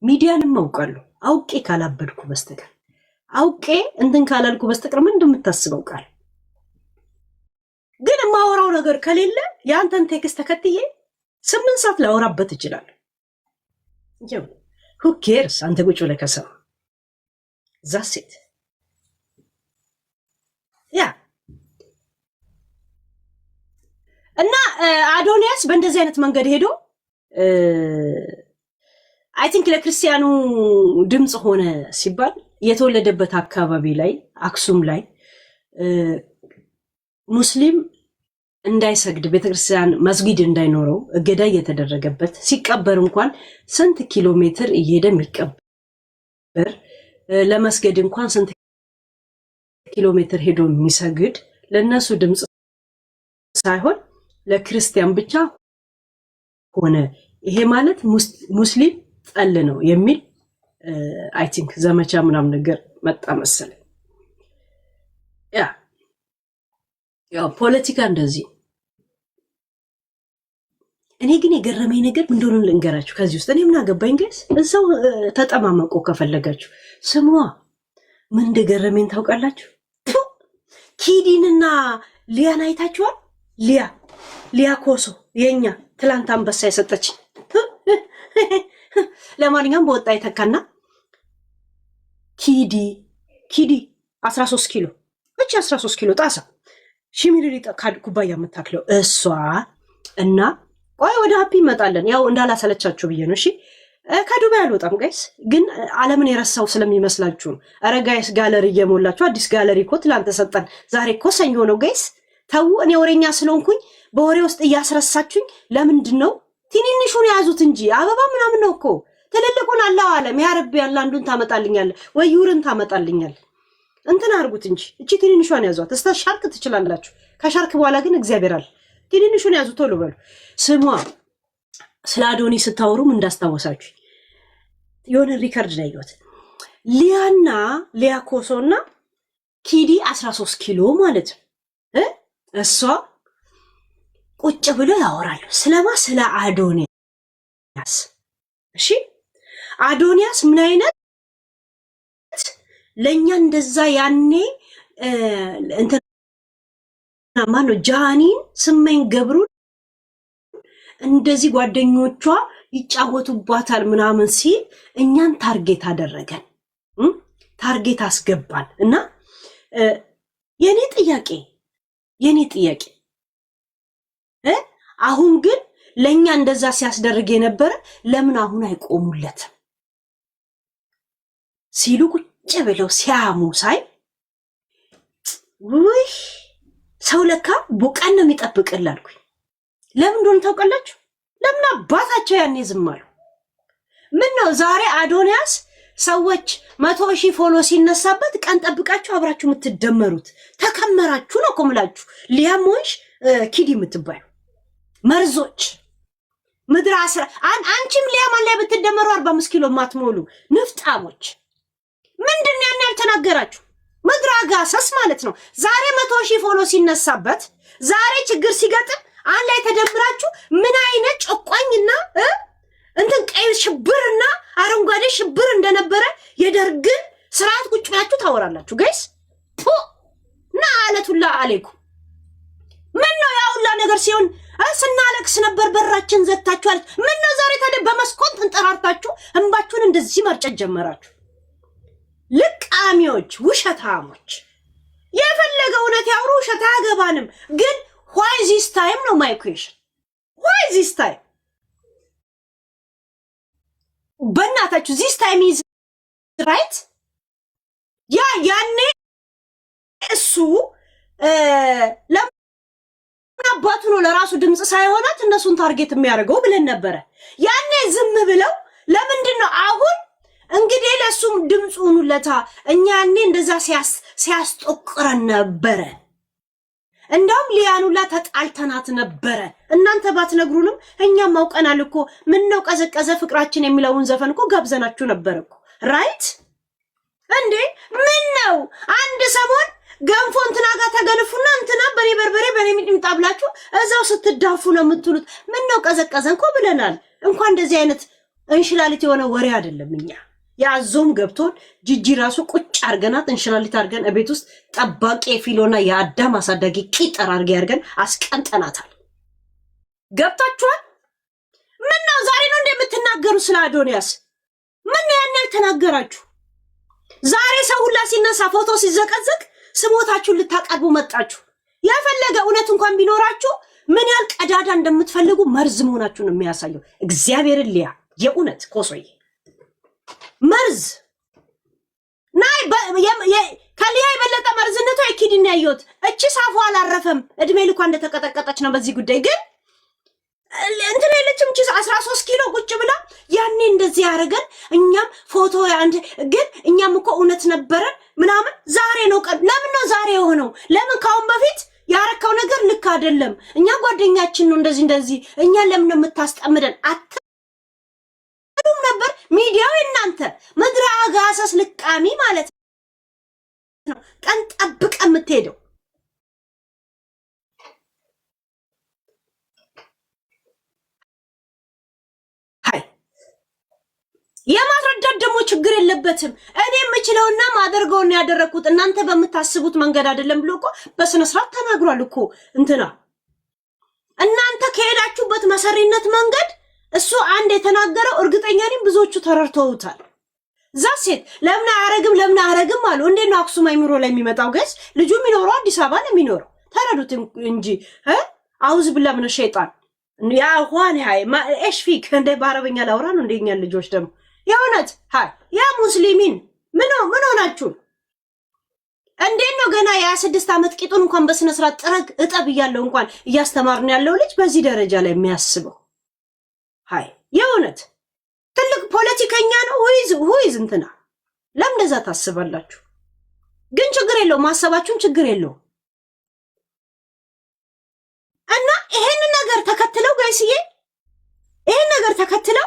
ሚዲያንም አውቃለሁ። አውቄ ካላበድኩ በስተቀር አውቄ እንትን ካላልኩ በስተቀር ምን እንደምታስበው ቃል ግን የማወራው ነገር ከሌለ የአንተን ቴክስት ተከትዬ 8 ሰዓት ላወራበት ይችላል። ይው who cares አንተ ቁጭ ብለህ ከሰማ ዛሴት ያ እና አዶንያስ በእንደዚህ አይነት መንገድ ሄዶ አይ ቲንክ ለክርስቲያኑ ድምጽ ሆነ ሲባል የተወለደበት አካባቢ ላይ አክሱም ላይ ሙስሊም እንዳይሰግድ ቤተክርስቲያን መስጊድ እንዳይኖረው እገዳ እየተደረገበት ሲቀበር እንኳን ስንት ኪሎ ሜትር እየሄደ የሚቀበር ለመስገድ እንኳን ስንት ኪሎ ሜትር ሄዶ የሚሰግድ ለነሱ ድምጽ ሳይሆን ለክርስቲያን ብቻ ሆነ። ይሄ ማለት ሙስሊም ጠል ነው የሚል አይ ቲንክ ዘመቻ ምናምን ነገር መጣ መሰለኝ። ያው ፖለቲካ እንደዚህ። እኔ ግን የገረመኝ ነገር ምን እንደሆነ ልንገራችሁ። ከዚህ ውስጥ እኔ ምን አገባኝ ጋይስ፣ እዛው ተጠማመቁ ከፈለጋችሁ። ስሟ ምን እንደገረመኝ ታውቃላችሁ? ኪዲንና ሊያን አይታችኋል? ሊያ ኮሶ የኛ ትላንት አንበሳ የሰጠች። ለማንኛውም በወጣ የተካና ኪዲ 13 ኪሎ እቺ 13 ኪሎ ጣሳ ሺሚሊ ኩባያ የምታክለው እሷ እና ቆይ ወደ ሀፒ ይመጣለን። ያው እንዳላሰለቻችሁ ብዬ ነው። እሺ ከዱባይ አልወጣም ጋይስ፣ ግን ዓለምን የረሳው ስለሚመስላችሁ ነው። ኧረ ጋይስ ጋለሪ እየሞላችሁ አዲስ ጋለሪ እኮ ትላንት ተሰጠን። ዛሬ እኮ ሰኞ ነው ጋይስ። ተው እኔ ወሬኛ ስለሆንኩኝ በወሬ ውስጥ እያስረሳችሁኝ ለምንድን ነው? ትንንሹን ያዙት እንጂ አበባ ምናምን ነው እኮ። ትልልቁን አላህ ዓለም ያረብ ያለ አንዱን ታመጣልኛል ወይ ዩርን ታመጣልኛል። እንትን አርጉት እንጂ እቺ ትንንሿን ያዟት። እስታ ሻርክ ትችላላችሁ። ከሻርክ በኋላ ግን እግዚአብሔር አለ። ትንንሹን ያዙት ቶሎ በሉ። ስሟ ስለ አዶኒ ስታወሩም እንዳስታወሳችሁ የሆነ ሪከርድ ላይ ያዩት ሊያ ኮሶና ኪዲ 13 ኪሎ ማለት ነው። እሷ ቁጭ ብሎ ያወራሉ። ስለማ ስለ አዶኒያስ። እሺ አዶኒያስ ምን አይነት ለኛ እንደዛ ያኔ እንትና ማነው ጃኒን ስመኝ ገብሩን እንደዚህ ጓደኞቿ ይጫወቱባታል ምናምን ሲል እኛን ታርጌት አደረገን፣ ታርጌት አስገባን። እና የኔ ጥያቄ አሁን ግን ለኛ እንደዛ ሲያስደርግ የነበረ ለምን አሁን አይቆሙለትም ሲሉ ቁጭ ብለው ሲያሙ ሳይ ውይ ሰው ለካ ቡቃን ነው የሚጠብቅላልኩኝ። ለምን እንደሆነ ታውቃላችሁ? ለምን አባታቸው ያኔ ዝም አሉ? ምን ነው ዛሬ አዶኒያስ ሰዎች 100,000 ፎሎ ሲነሳበት ቀን ጠብቃችሁ አብራችሁ የምትደመሩት ተከመራችሁ ነው ቆምላችሁ። ሊያሞሽ ኪዲ የምትባዩ መርዞች ምድር አንቺም ሊያማን ላይ ብትደመሩ 45 ኪሎ ማትሞሉ ንፍጣሞች ምንድነው ያን ያልተናገራችሁ? መድራጋሰስ ማለት ነው። ዛሬ 100,000 ፎሎ ሲነሳበት ዛሬ ችግር ሲገጥም አንድ ላይ ተደምራችሁ ምን አይነት ጨቋኝና እንትን ቀይ ሽብርና አረንጓዴ ሽብር እንደነበረ የደርግን ስርዓት ቁጭ ብላችሁ ታወራላችሁ ጋይስ። ና አለቱላ አለይኩም። ምን ነው ያውላ ነገር ሲሆን ስናለቅስ ነበር በራችን ዘግታችሁ አለች። ምን ነው ዛሬ ታዲያ በመስኮት እንጠራርታችሁ እንባችሁን እንደዚህ መርጨት ጀመራችሁ? ልቃሚዎች፣ ውሸታሞች። የፈለገ እውነት ያውሩ፣ ውሸት አያገባንም። ግን why this time ነው my question? why this time? በእናታችሁ this time is right? ያኔ እሱ ለምናባቱ ነው ለራሱ ድምጽ ሳይሆናት እነሱን ታርጌት የሚያደርገው ብለን ነበረ። ያኔ ዝም ብለው ለምንድን ነው አሁን እንግዲህ ለሱም ድምጹን ለታ እኛ ያኔ እንደዛ ሲያስጠቅረን ነበረ። እንዳውም ሊያኑላ ተጣልተናት ነበረ። እናንተ ባትነግሩንም እኛም አውቀናል እኮ። ምን ነው ቀዘቀዘ ፍቅራችን የሚለውን ዘፈን እኮ ጋብዘናችሁ ነበር እኮ ራይት እንዴ? ምን ነው አንድ ሰሞን ገንፎ እንትና ጋር ተገንፉና እንትና በኔ በርበሬ በኔ ሚጥሚጣ ብላችሁ እዛው ስትዳፉ ነው የምትሉት። ምን ነው ቀዘቀዘ እኮ ብለናል። እንኳን እንደዚህ አይነት እንሽላሊት የሆነ ወሬ አይደለም። እኛ ያዞም ገብቶን ጂጂ ራሱ ቁጭ አርገናት እንሽላሊት አርገን እቤት ውስጥ ጠባቂ የፊሎና የአዳም አሳዳጊ ቂጠር አርገን አስቀንጠናታል። ገብታችኋል? ምን ነው ዛሬ ነው እንደምትናገሩ ስለ አዶንያስ? ምን ነው ያን ያልተናገራችሁ? ዛሬ ሰው ሁላ ሲነሳ ፎቶ ሲዘቀዘቅ ስሞታችሁን ልታቀርቡ መጣችሁ። የፈለገ እውነት እንኳን ቢኖራችሁ ምን ያህል ቀዳዳ እንደምትፈልጉ መርዝ መሆናችሁን የሚያሳየው እግዚአብሔርን ሊያ የእውነት ኮሶዬ መርዝ ናይ ከሊያ የበለጠ መርዝነቷ የኪድና ያየሁት እቺ ሳፏ አላረፈም። እድሜ ልኳ እንደተቀጠቀጠች ነው። በዚህ ጉዳይ ግን እንትን የለችም። እቺ 13 ኪሎ ቁጭ ብላ ያኔ እንደዚህ ያደረገን እኛም ፎቶ አንድ ግን እኛም እኮ እውነት ነበረን ምናምን። ዛሬ ነው ቀን። ለምን ነው ዛሬ የሆነው? ለምን ካሁን በፊት ያረካው ነገር ልክ አይደለም። እኛ ጓደኛችን ነው እንደዚህ እኛ ለምን ነው የምታስጠምደን? አትሉም ነበር? ሚዲያው እናንተ ምድረ አጋሰስ ልቃሚ ማለት ነው። ቀን ጠብቀ የምትሄደው የማስረዳት ደግሞ ችግር የለበትም። እኔ የምችለውና ማደርገውን ያደረኩት እናንተ በምታስቡት መንገድ አይደለም ብሎ እኮ በስነ ስርዓት ተናግሯል እኮ እንትና። እናንተ ከሄዳችሁበት መሰሪነት መንገድ እሱ አንድ የተናገረው እርግጠኛ ነኝ ብዙዎቹ ተረድተውታል። ዛሴት ለምን አያረግም አሉ። እንዴት ነው አክሱም አይምሮ ላይ የሚመጣው? ገስ ልጁ የሚኖረው አዲስ አበባ ነው የሚኖረው። ተረዱት እንጂ አውዝ ብላ ምን ሸይጣን ያ ሆነ እሺ ፊክ እንደ በአረበኛ ላውራ ነው እንደኛ ልጆች ደግሞ የእውነት ያ ሙስሊሚን ምን ሆናችሁ? እንዴት ነው ገና የ26 ዓመት ቂጡን እንኳን በስነ ስርዓት ጥረግ እጠብ እያለው እንኳን እያስተማርን ያለው ልጅ በዚህ ደረጃ ላይ የሚያስበው? የእውነት ትልቅ ፖለቲከኛ ነው ሁይዝ እንትና። ለምን እንደዛ ታስባላችሁ? ግን ችግር የለው ማሰባችሁን ችግር የለው። እና ይሄን ነገር ተከትለው ጋይስዬ ይሄን ነገር ተከትለው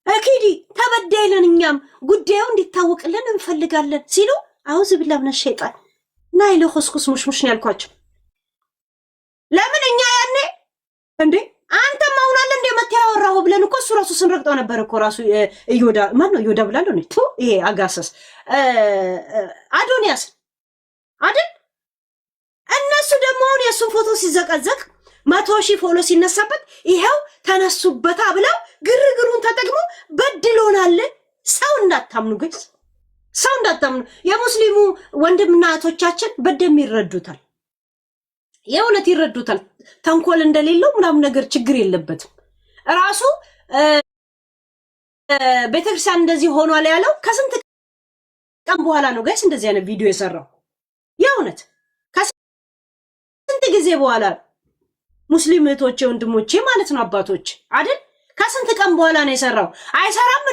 አኪዲ ተበደይልን እኛም ጉዳዩ እንዲታወቅልን እንፈልጋለን ሲሉ አውዝ ብላ ምን ሸይጣን ናይለ ኹስኩስ ሙሽሙሽ ነው ያልኳቸው። ለምን እኛ ያኔ እንዴ አንተ ማውናለ እንደ መታወራው ብለን እኮ እሱ ራሱ ስንረግጠው ነበር እኮ ራሱ እዮዳ ማን ነው እዮዳ ብላለሁ ነው ቱ ይሄ አጋሰስ አዶንያስ አይደል? እነሱ ደግሞ አሁን የሱን ፎቶ ሲዘቀዘቅ 100,000 ፎሎ ሲነሳበት ይሄው ተነሱበታ ብለው ግርግሩን ተጠቅሞ በድሎናል። ሰው እንዳታምኑ ጋይስ፣ ሰው እንዳታምኑ። የሙስሊሙ ወንድምና እህቶቻችን በደም ይረዱታል፣ የእውነት ይረዱታል። ተንኮል እንደሌለው ምናምን ነገር ችግር የለበትም። ራሱ ቤተክርስቲያን እንደዚህ ሆኗል ያለው ከስንት ቀን በኋላ ነው ጋይስ እንደዚህ አይነት ቪዲዮ የሰራው። የእውነት ከስንት ጊዜ በኋላ ሙስሊም እህቶቼ ወንድሞቼ ማለት ነው አባቶች አይደል? ከስንት ቀን በኋላ ነው የሰራው። አይሰራም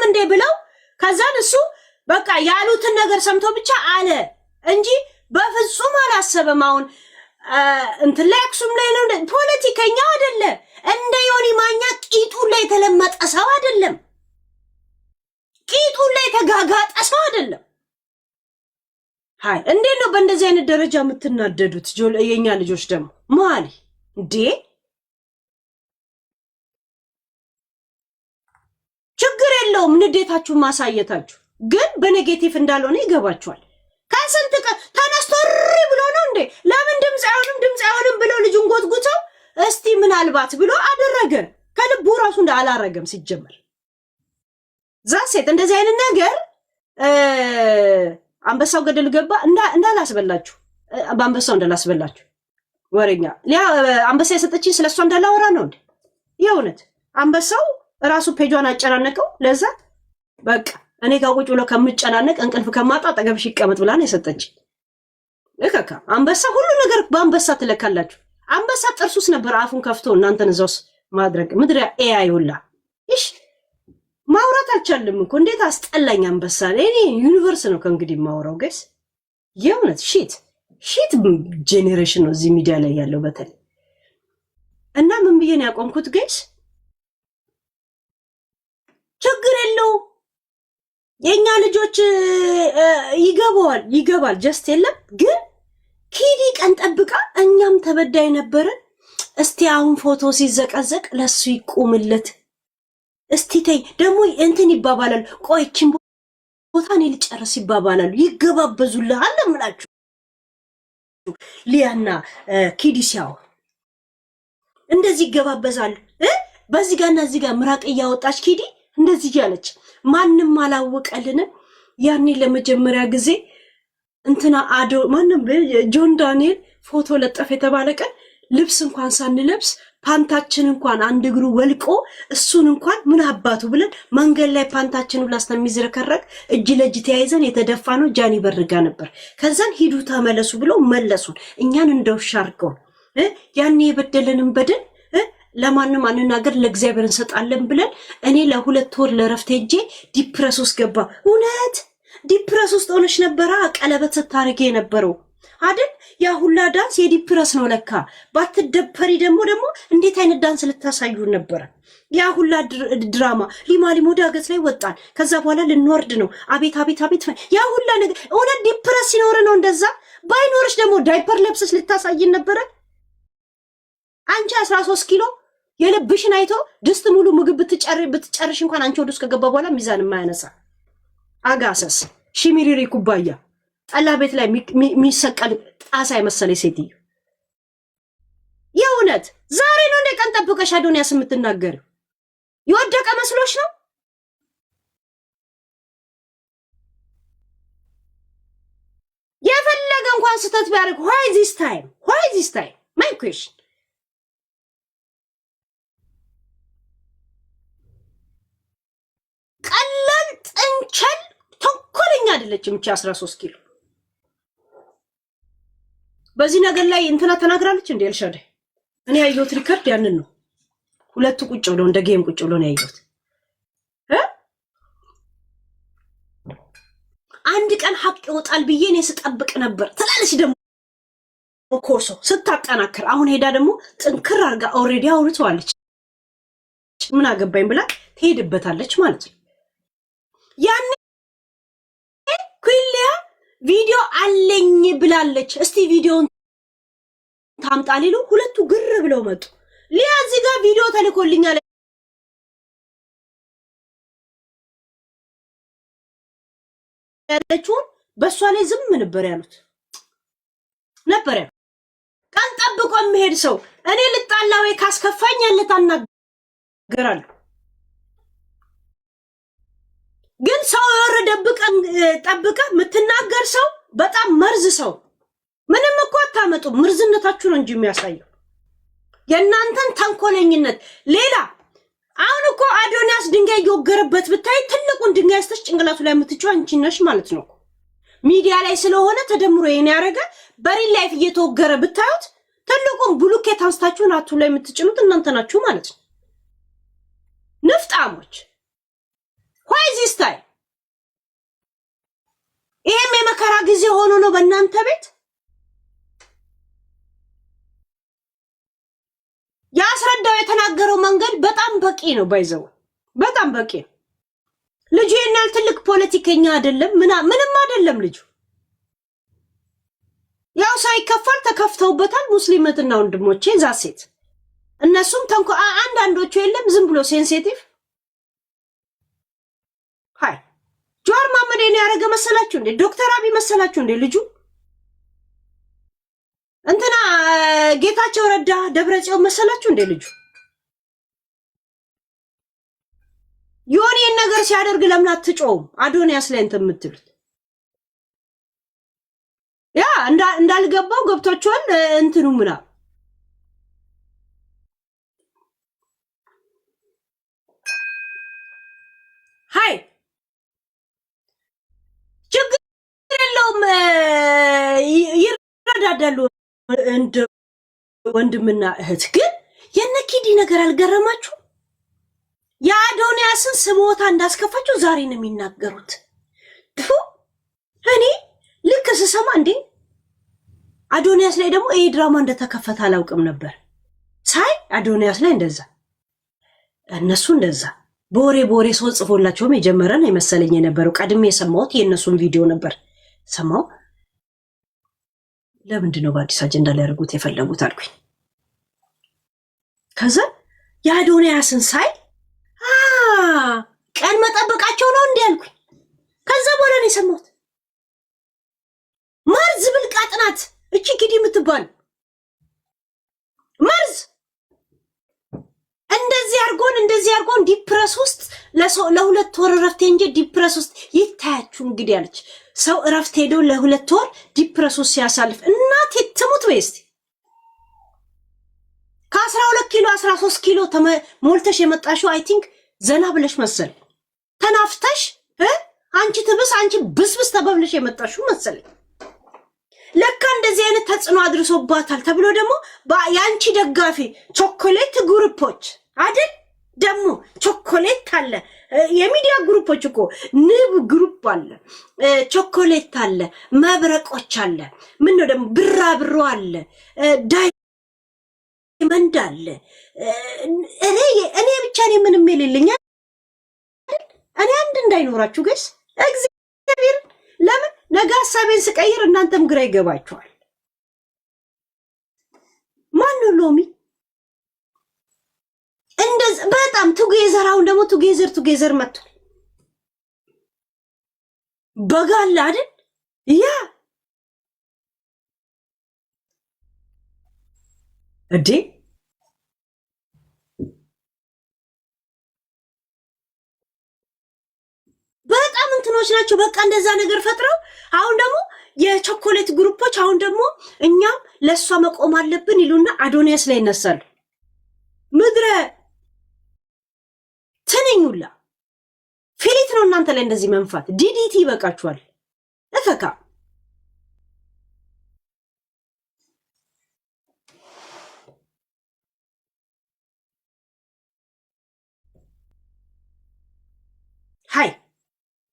እንደ ብለው ከዛን እሱ በቃ ያሉትን ነገር ሰምቶ ብቻ አለ እንጂ በፍጹም አላሰበም። አሁን እንትን ላይ አክሱም ላይ ነው ፖለቲከኛ አይደለ? እንደ ዮኒ ማኛ ቂጡ ላይ የተለመጠ ሰው አይደለም። ቂጡ ላይ የተጋጋጠ ሰው አይደለም። ሃይ እንዴት ነው በእንደዚህ አይነት ደረጃ የምትናደዱት? የኛ ልጆች ደግሞ ማሊ እንዴ ችግር የለውም ንዴታችሁን ማሳየታችሁ፣ ግን በኔጌቲቭ እንዳልሆነ ይገባችኋል። ከስንት ቀን ተነስቶሪ ብሎ ነው እንዴ? ለምን ድምፅ አይሆንም ብለው ልጁን ጎትጉተው እስቲ ምናልባት ብሎ አደረገ። ከልቡ ራሱ እንዳላረገም ሲጀመር ዛሴት እንደዚህ አይነት ነገር አንበሳው ገደል ገባ እንዳላስበላችሁ በአንበሳው እንዳላስበላችሁ ወሬኛ ሊያ አንበሳ የሰጠችኝ ስለሷ እንዳላወራ ነው እንዴ? የእውነት አንበሳው ራሱ ፔጇን አጨናነቀው። ለዛ በቃ እኔ ጋር ቁጭ ብሎ ከምጨናነቅ እንቅልፍ ከማጣ አጠገብሽ ይቀመጥ ብላ ነው የሰጠችኝ። እከካ አንበሳ ሁሉ ነገር በአንበሳ ትለካላችሁ። አንበሳ ጥርሱስ ነበር አፉን ከፍቶ እናንተን እዛውስ ማድረግ ምድር ኤአይ ሁላ እሺ ማውራት አልቻለም እኮ እንዴት አስጠላኝ አንበሳ። እኔ ዩኒቨርስ ነው ከእንግዲህ ማውራው ጋይስ። የእውነት ሺት ጄኔሬሽን ነው እዚህ ሚዲያ ላይ ያለው በተለይ እና ምን ብዬ ነው ያቆምኩት ጋይስ? ችግር የለው የኛ ልጆች ይገባል ጀስት የለም ግን ኪዲ ቀን ጠብቃ እኛም ተበዳይ ነበርን። እስቲ አሁን ፎቶ ሲዘቀዘቅ ለሱ ይቆምለት እስቲ ተይ ደግሞ እንትን ይባባላል። ቆይችን ቦታ እኔ ልጨርስ ይባባላሉ፣ ይገባበዙልሃል ለምላችሁ ሊያና ኪዲ ሲያው እንደዚህ ይገባበዛሉ። በዚህ ጋርና እዚህ ጋር ምራቅ እያወጣች ኪዲ እንደዚህ ያለች ማንም አላወቀልንም። ያኔ ለመጀመሪያ ጊዜ እንትና አዶ ማንም ጆን ዳንኤል ፎቶ ለጠፍ የተባለ ቀን ልብስ እንኳን ሳንለብስ ፓንታችን እንኳን አንድ እግሩ ወልቆ እሱን እንኳን ምን አባቱ ብለን መንገድ ላይ ፓንታችን ሁላ ስለሚዝረከረክ እጅ ለእጅ ተያይዘን የተደፋ ነው ጃኒ በርጋ ነበር። ከዛን ሂዱ ተመለሱ ብለው መለሱን እኛን እንደውሻ አርገው ያኔ የበደለንም በደል ለማንም አንናገር ለእግዚአብሔር እንሰጣለን ብለን እኔ ለ2 ወር ለረፍት ሄጄ ዲፕረስ ውስጥ ገባ። እውነት ዲፕረስ ውስጥ ሆነሽ ነበራ ቀለበት ስታረጊ የነበረው አይደል? ያ ሁላ ዳንስ የዲፕረስ ነው ለካ። ባትደፈሪ ደግሞ እንዴት አይነት ዳንስ ልታሳዩን ነበር? ያ ሁላ ድራማ ሊማሊሞ ዳገት ላይ ወጣን። ከዛ በኋላ ልንወርድ ነው። አቤት አቤት አቤት ያ ሁላ ነገር እውነት ዲፕረስ ሲኖር ነው እንደዛ። ባይኖርሽ ደግሞ ዳይፐር ለብሰሽ ልታሳይን ነበር። አንቺ 13 ኪሎ የልብሽን አይቶ ድስት ሙሉ ምግብ ብትጨርሽ እንኳን አንቺ ወደ ውስጥ ከገባ በኋላ ሚዛን የማያነሳ አጋሰስ ሽሚሪሪ ኩባያ ጠላ ቤት ላይ የሚሰቀል ጣሳ የመሰለ ሴትዮ የእውነት ዛሬ ነው እንደ ቀን ጠብቀሽ አዶንያስ የምትናገር? የወደቀ መስሎሽ ነው? የፈለገ እንኳን ስተት ቢያደርግ why this time my question ቀላል ጥንቸል ተንኮለኛ አይደለችም እቺ 13 ኪሎ። በዚህ ነገር ላይ እንትና ተናግራለች እንዴ ኤልሻዳይ? እኔ ያየሁት ሪከርድ ያንን ነው። ሁለቱ ቁጭ ብለው እንደ ጌም ቁጭ ብለው ነው ያየሁት። አንድ ቀን ሀቅ ይወጣል ብዬ እኔ ስጠብቅ ነበር ትላለች ደግሞ ኮሶ ስታጠናክር። አሁን ሄዳ ደግሞ ጥንክር አርጋ ኦሬዲ አውርተዋለች። ምን አገባኝ ብላ ትሄድበታለች ማለት ነው። ያኔ ኩሊያ ቪዲዮ አለኝ ብላለች። እስቲ ቪዲዮን ታምጣ ሊሉ ሁለቱ ግር ብለው መጡ። ሊያ እዚህ ጋር ቪዲዮ ተልኮልኛል ያለችውን በሷ ላይ ዝም ነበር ያሉት ነበር። ቀን ጠብቆ የሚሄድ ሰው እኔ ልጣላ ወይ ካስከፋኝ ያለታናገራለሁ። ግን ሰው የወረደብቀን ጠብቀ የምትናገር ሰው በጣም መርዝ ሰው። ምንም እኮ አታመጡ፣ ምርዝነታችሁ ነው እንጂ የሚያሳየው የእናንተን ተንኮለኝነት። ሌላ አሁን እኮ አዶንያስ ድንጋይ እየወገረበት ብታይ ትልቁን ድንጋይ ስተሽ ጭንቅላቱ ላይ የምትጫው አንቺ ነሽ ማለት ነው። ሚዲያ ላይ ስለሆነ ተደምሮ ይሄን ያረጋ በሪል ላይፍ እየተወገረ ብታዩት ትልቁን ብሉኬት አንስታችሁ ናቱ ላይ የምትጭኑት እናንተ ናችሁ ማለት ነው። ንፍጣሞች why this time? ይሄም የመከራ ጊዜ ሆኖ ነው በእናንተ ቤት። ያስረዳው የተናገረው መንገድ በጣም በቂ ነው። ባይዘው በጣም በቂ ነው። ልጁ የናል ትልቅ ፖለቲከኛ አይደለም፣ ምንም አይደለም ልጁ። ያው ሳይከፈል ተከፍተውበታል ሙስሊምትና ወንድሞቼ ዛሴት እነሱም አንዳንዶቹ የለም ዝም ብሎ ሴንሲቲቭ ሃይ ጆር ማመድ የኔ ያረገ መሰላችሁ እንዴ? ዶክተር አብይ መሰላችሁ እንዴ? ልጁ እንትና ጌታቸው ረዳ ደብረጽዮን መሰላችሁ እንዴ? ልጁ የሆነን ነገር ሲያደርግ ለምን አትጮውም? አዶንያስ ላይ እንትን የምትሉት ያ እንዳልገባው ገብቷቸዋል። እንትኑ ምና ሃይ ችግር የለውም ይረዳዳሉ እንደ ወንድምና እህት። ግን የነኪዲ ነገር አልገረማችሁ? የአዶንያስን ስሞታ እንዳስከፋችሁ ዛሬ ነው የሚናገሩት። እኔ ልክ ስሰማ እንዴ አዶንያስ ላይ ደግሞ ይሄ ድራማ እንደተከፈተ አላውቅም ነበር። ሳይ አዶንያስ ላይ እንደዛ እነሱ እንደዛ በወሬ ሰው ጽፎላቸውም የጀመረን አይመሰለኝ የነበረው። ቀድሜ የሰማሁት የእነሱን ቪዲዮ ነበር ሰማው። ለምንድን ነው በአዲስ አጀንዳ ላይ ያደርጉት የፈለጉት አልኩኝ። ከዛ የአዶንያስን ሳይ ቀን መጠበቃቸው ነው እንዴ አልኩኝ። ከዛ በኋላ ነው የሰማሁት መርዝ ብልቃጥ ናት እቺ ኪዲ የምትባል መርዝ እንደዚህ አርጎን ዲፕረስ ውስጥ ለሁለት ወር ረፍቴ እንጂ ዲፕረስ ውስጥ ይታያችሁ እንግዲህ አለች። ሰው ረፍት ሄዶ ለሁለት ወር ዲፕረስ ውስጥ ሲያሳልፍ እናቴ ትሙት በስቲ ከ12 ኪሎ 13 ኪሎ ሞልተሽ የመጣሽው አይ ቲንክ ዘና ብለሽ መሰል ተናፍተሽ አንቺ ትብስ አንቺ ብስብስ ተበብለሽ የመጣሽው መሰል። ለካ እንደዚህ አይነት ተጽዕኖ አድርሶባታል ተብሎ ደግሞ ያንቺ ደጋፊ ቾኮሌት ግሩፖች አይደል ደግሞ ቾኮሌት አለ የሚዲያ ግሩፖች እኮ ንብ ግሩፕ አለ ቾኮሌት አለ መብረቆች አለ ምን ነው ደግሞ ብራብሮ አለ ዳይመንድ አለ እኔ ብቻ ነኝ ምንም የሌለኝ እኔ አንድ እንዳይኖራችሁ ጋይስ እግዚአብሔር ለምን ነገ ሐሳቤን ስቀይር እናንተም ግራ ይገባችኋል። ማን ነው ሎሚ እንደዚህ በጣም ቱጌዘር አሁን ደግሞ ቱጌዘር መጥቷል። በጋላ አይደል ያ እዴ በጣም እንትኖች ናቸው። በቃ እንደዛ ነገር ፈጥረው አሁን ደግሞ የቾኮሌት ግሩፖች አሁን ደግሞ እኛም ለሷ መቆም አለብን ይሉና አዶንያስ ላይ ይነሳሉ። ምድረ ተነኙላ ፊሊት ነው እናንተ ላይ እንደዚህ መንፋት። ዲዲቲ ይበቃችኋል። እፈካ ሃይ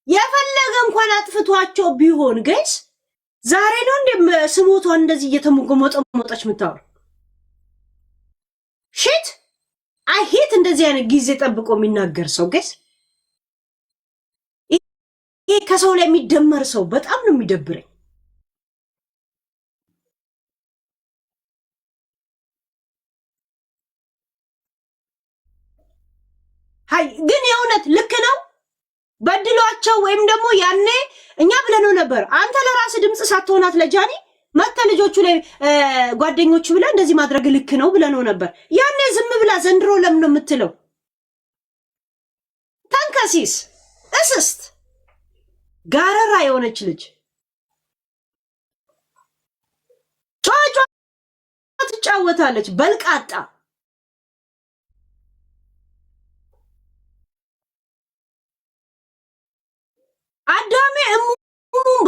የፈለገ እንኳን አጥፍቷቸው ቢሆን ጋይስ ዛሬ ነው እንደ ስሞቷን እንደዚህ እየተሞገሞጠች ምታወር ሺት አይ ሄት እንደዚህ አይነት ጊዜ ጠብቆ የሚናገር ሰው ጋይስ ይሄ ከሰው ላይ የሚደመር ሰው በጣም ነው የሚደብረኝ። ሃይ ግን የእውነት ልክ ነው በድሏቸው ወይም ደግሞ ያኔ እኛ ብለነው ነበር። አንተ ለራስ ድምጽ ሳትሆናት ለጃኒ መተ ልጆቹ ላይ ጓደኞቹ ብለ እንደዚህ ማድረግ ልክ ነው ብለነው ነበር። ያኔ ዝም ብላ ዘንድሮ ለምን ነው የምትለው? ታንካሲስ እስስት ጋረራ የሆነች ልጅ ጫጫ ትጫወታለች በልቃጣ አዳሜ እሙሙን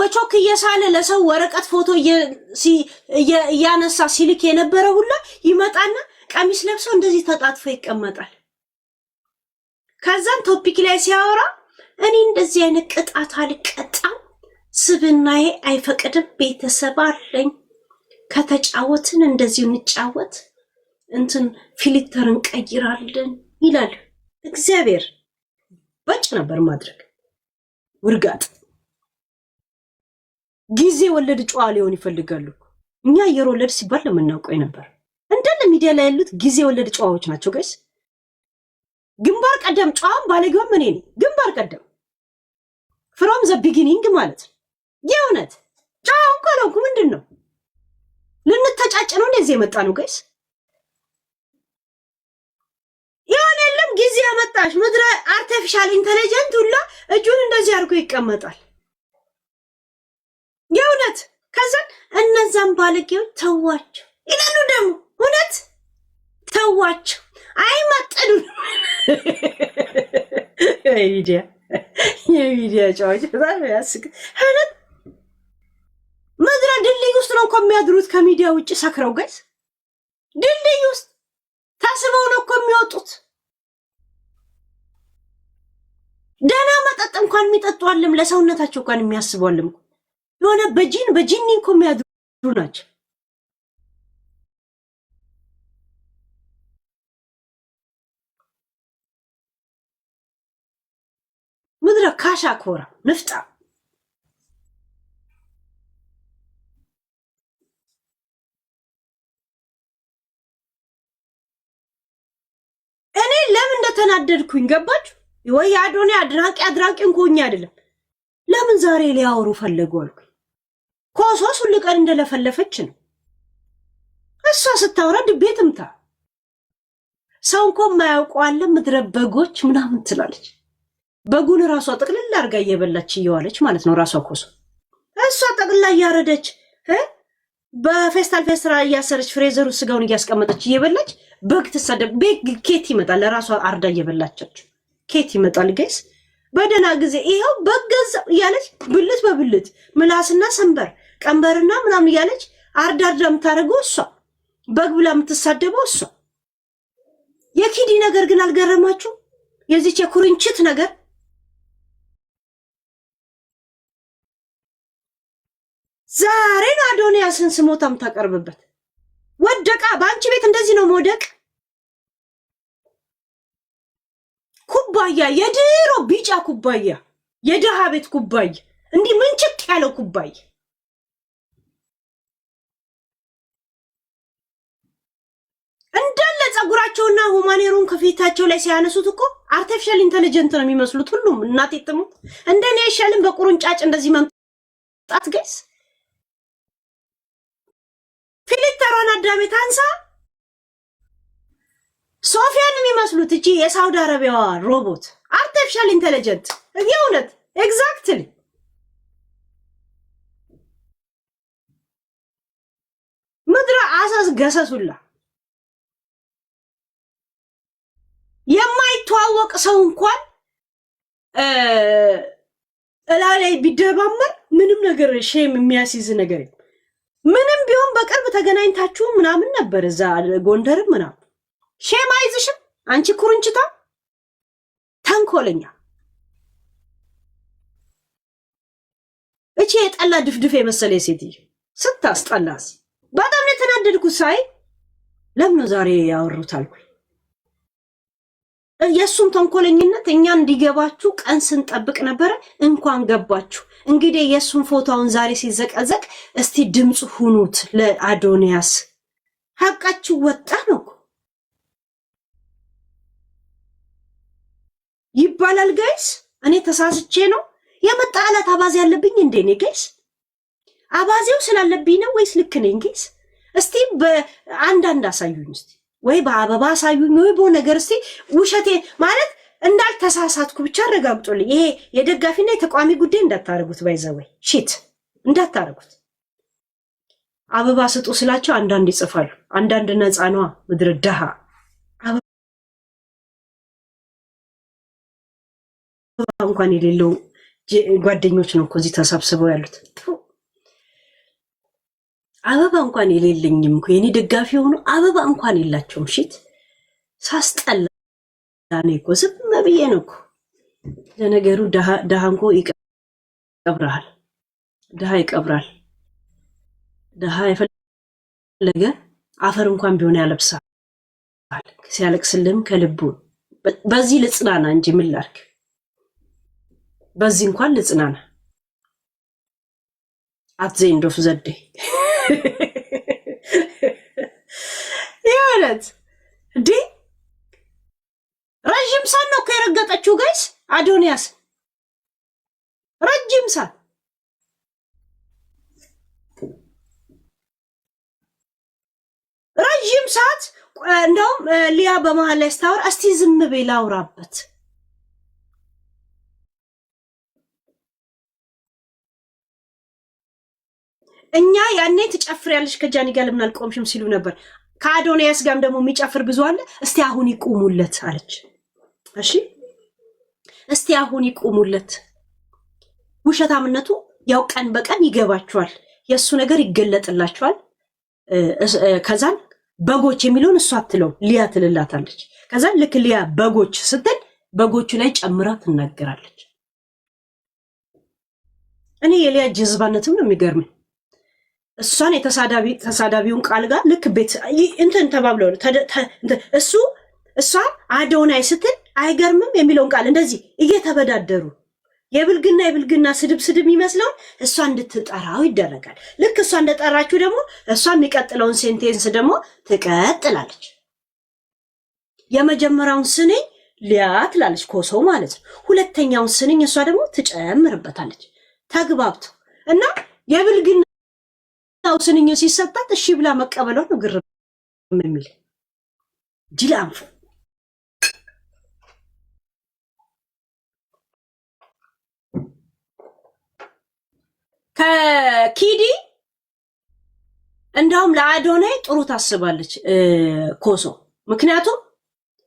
በቾክ እየሳለ ለሰው ወረቀት ፎቶ እያነሳ ሲልክ የነበረ ሁላ ይመጣና ቀሚስ ለብሶ እንደዚህ ተጣጥፎ ይቀመጣል። ከዛን ቶፒክ ላይ ሲያወራ እኔ እንደዚህ አይነት ቅጣት አልቀጣም፣ ስብናዬ አይፈቅድም፣ ቤተሰብ አለኝ፣ ከተጫወትን እንደዚህ እንጫወት እንትን ፊልተር እንቀይራለን ይላል። እግዚአብሔር በጭ ነበር ማድረግ ውርጋጥ ጊዜ ወለድ ጨዋ ሊሆን ይፈልጋሉ። እኛ አየር ወለድ ሲባል ለምናውቀው ነበር። እንደለ ሚዲያ ላይ ያሉት ጊዜ ወለድ ጨዋዎች ናቸው ጋይስ። ግንባር ቀደም ጨዋም ባለጌውም እኔ ነኝ። ግንባር ቀደም ፍሮም ዘ ቢጊኒንግ ማለት ነው። የእውነት ጨዋው እንኳን ምንድን ነው ልንተጫጭ ነው እንደዚህ የመጣ ነው ጋይስ። የሆነ የለም ጊዜ ያመጣሽ ምድረ አርቲፊሻል ኢንተለጀንት ሁላ እጁን እንደዚህ አድርጎ ይቀመጣል። የእውነት ከዛ እነዛም ባለጌዎች ተዋቸው ይላሉ ደግሞ እውነት ተዋቸው አይመጥኑ የሚዲያ ጨዋዎች በጣም ያስቅ። እውነት ምድረ ድልድይ ውስጥ ነው እኮ የሚያድሩት ከሚዲያ ውጭ ሰክረው ጋይስ። ድልድይ ውስጥ ታስበው ነው እኮ የሚወጡት። ደህና መጠጥ እንኳን የሚጠጡ አለም ለሰውነታቸው እንኳን የሚያስቡ አለም የሆነ በጂኒ እኮ የሚያድሩ ናቸው። ምድረ ካሻ ኮራ ንፍጣ እኔ ለምን እንደተናደድኩኝ ገባችሁ ወይ? አዶኔ አድራቂ እንኮኛ አይደለም። ለምን ዛሬ ሊያወሩ ፈለጉ አልኩኝ። ኮሶስ ሁሉ ቀን እንደለፈለፈች ነው እሷ ስታወራ ድቤ ትምታ። ሰው እንኳ የማያውቀው አለ ምድረ በጎች ምናምን ትላለች። በጉን ራሷ ጥቅልል አድርጋ እየበላች እየዋለች ማለት ነው። ራሷ ኮሶ እሷ ጠቅልላ እያረደች በፌስታል እያሰረች ፍሬዘሩ ስጋውን እያስቀመጠች እየበላች በግ ትሳደብ። ቤግ ኬት ይመጣል ለራሷ አርዳ እየበላቻች ኬት ይመጣል ጋይስ። በደና ጊዜ ይሄው በገዛ እያለች ብልት በብልት ምላስና ሰንበር ቀንበርና ምናምን እያለች አርዳርዳ የምታደርገው እሷ፣ በግ ብላ የምትሳደበው እሷ። የኪዲ ነገር ግን አልገረማችሁ? የዚች የኩርንችት ነገር ዛሬ ነው አዶንያስን ስሞታም ታቀርብበት። ወደቃ በአንቺ ቤት እንደዚህ ነው መውደቅ። ኩባያ የድሮ ቢጫ ኩባያ የደሃ ቤት ኩባያ እንዲህ ምንጭቅ ያለው ኩባያ እንዳለ ጸጉራቸውና ሁማኔሩን ከፊታቸው ላይ ሲያነሱት እኮ አርቲፊሻል ኢንተለጀንት ነው የሚመስሉት ሁሉም። እናቴ ትሙት እንደኔ አይሻልም በቁርንጫጭ እንደዚህ መምጣት ጋይስ። ፊልተሯን አዳሜ ታንሳ ሶፊያን የሚመስሉት እቺ የሳውዲ አረቢያዋ ሮቦት አርቲፊሻል ኢንተለጀንት የእውነት ኤግዛክትሊ ምድረ አሳስ ገሰሱላ። የማይተዋወቅ ሰው እንኳን እላ ላይ ቢደባመር ምንም ነገር ሼም የሚያስይዝ ነገር ምንም ቢሆን በቅርብ ተገናኝታችሁ ምናምን ነበር እዛ ጎንደርም ምናምን ሼም አይዝሽም አንቺ ኩርንችታ ተንኮለኛ። እቺ የጠላ ድፍድፍ የመሰለ ሴትዮ ስታስጠላስ በጣም ነው የተናደድኩት ሳይ። ለምን ዛሬ ያወሩት አልኩኝ። የሱም ተንኮለኝነት እኛ እንዲገባችሁ ቀን ስንጠብቅ ነበረ። እንኳን ገባችሁ። እንግዲህ የሱን ፎቶውን ዛሬ ሲዘቀዘቅ እስቲ ድምጽ ሁኑት ለአዶንያስ። ሀቃችሁ ወጣ ነው ይባላል ጋይስ። እኔ ተሳስቼ ነው የመጣላት አባዜ ያለብኝ እንዴ? እኔ ጋይስ አባዜው ስላለብኝ ነው ወይስ ልክ ነኝ ጋይስ? እስቲ በአንዳንድ አሳዩኝ እስቲ፣ ወይ በአበባ አሳዩኝ፣ ወይ በነገር እስቲ ውሸቴ ማለት እንዳልተሳሳትኩ ብቻ አረጋግጡልኝ። ይሄ የደጋፊና የተቋሚ ጉዳይ እንዳታረጉት፣ ባይዘወይ ሺት እንዳታረጉት። አበባ ስጡ ስላቸው አንዳንድ ይጽፋሉ፣ አንዳንድ ነፃ ነዋ ምድር ደሃ እንኳን የሌለው ጓደኞች ነው እኮ እዚህ ተሰብስበው ያሉት። አበባ እንኳን የሌለኝም እኮ የኔ ደጋፊ ሆኖ አበባ እንኳን የላቸውም። ሺት ሳስጠላ ነው እኮ ዝም ብዬ ነው እኮ። ለነገሩ ደሃ እንኮ ይቀብራል፣ ደሃ ይቀብራል። ደሃ የፈለገ አፈር እንኳን ቢሆን ያለብሳል፣ ሲያለቅስልም ከልቡ። በዚህ ልጽናና እንጂ ምን ላድርግ? በዚህ እንኳን ልጽናና። አትዘይ እንደፍ ዘዴ ማለት እንዴ ረጅም ሰዓት ነው ከረገጠችው ጋይስ አዶንያስ ረጅም ሰዓት እንደውም ሊያ በመሃል ላይ ስታወራ እስቲ ዝም በይ ላውራበት እኛ ያኔ ትጨፍሪያለሽ ከጃኒ ጋር ለምን አልቆምሽም ሲሉ ነበር ከአዶንያስ ጋርም ደግሞ የሚጨፍር ብዙ አለ እስቲ አሁን ይቆሙለት አለች እሺ እስቲ አሁን ይቆሙለት ውሸታምነቱ ያው ቀን በቀን ይገባቸዋል የሱ ነገር ይገለጥላቸዋል ከዛን በጎች የሚሉን እሷ አትለው ሊያ ትልላታለች ከዛን ልክ ሊያ በጎች ስትል በጎቹ ላይ ጨምራ ትናገራለች እኔ የሊያ ጀዝባነትም ነው የሚገርመኝ እሷን ተሳዳቢውን ቃል ጋር ልክ ቤት እንትን ተባብለው እሷ አዶናይ ስትል አይገርምም የሚለውን ቃል እንደዚህ እየተበዳደሩ የብልግና ስድብ ይመስለው እሷ እንድትጠራው ይደረጋል ልክ እሷ እንደጠራችሁ ደግሞ እሷ የሚቀጥለውን ሴንቴንስ ደግሞ ትቀጥላለች የመጀመሪያውን ስንኝ ሊያ ትላለች ኮሶ ማለት ነው ሁለተኛውን ስንኝ እሷ ደግሞ ትጨምርበታለች ተግባብቶ እና የብልግናው ስንኝ ሲሰጣት እሺ ብላ መቀበለው ነው ግርም የሚል ዲላንፎ ከኪዲ እንደውም ለአዶናይ ጥሩ ታስባለች ኮሶ ምክንያቱም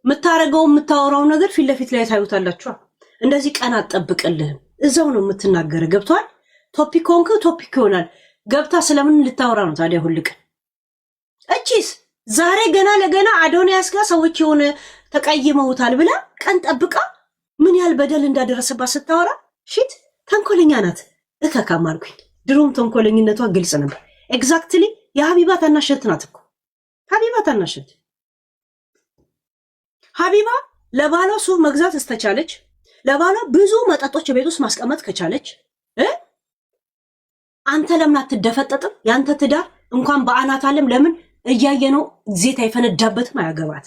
የምታወራው ነገር ፊት ለፊት ላይ ታዩታላችሁ እንደዚህ ቀን አጠብቅልህም እዛው ነው የምትናገረ ገብቷል ቶፒክ ይሆናል ገብታ ስለምን ልታወራ ነው ታዲያ ሁልቀ እቺስ ዛሬ ገና ለገና አዶናያስ ጋር ሰዎች የሆነ ተቀይመውታል ብላ ቀን ጠብቃ ምን ያህል በደል እንዳደረሰባት ስታወራ ሺት ተንኮለኛ ናት እከካማልኩኝ ድሮም ተንኮለኝነቷ ግልጽ ነበር ኤግዛክትሊ የሀቢባ ታናሸት ናት እኮ ሀቢባ ታናሸት ሀቢባ ለባሏ ሱፍ መግዛት እስተቻለች ለባሏ ብዙ መጠጦች ቤት ውስጥ ማስቀመጥ ከቻለች አንተ ለምን አትደፈጠጥም ያንተ ትዳር እንኳን በአናት ዓለም ለምን እያየነው ዜታ ይፈነዳበትም አያገባት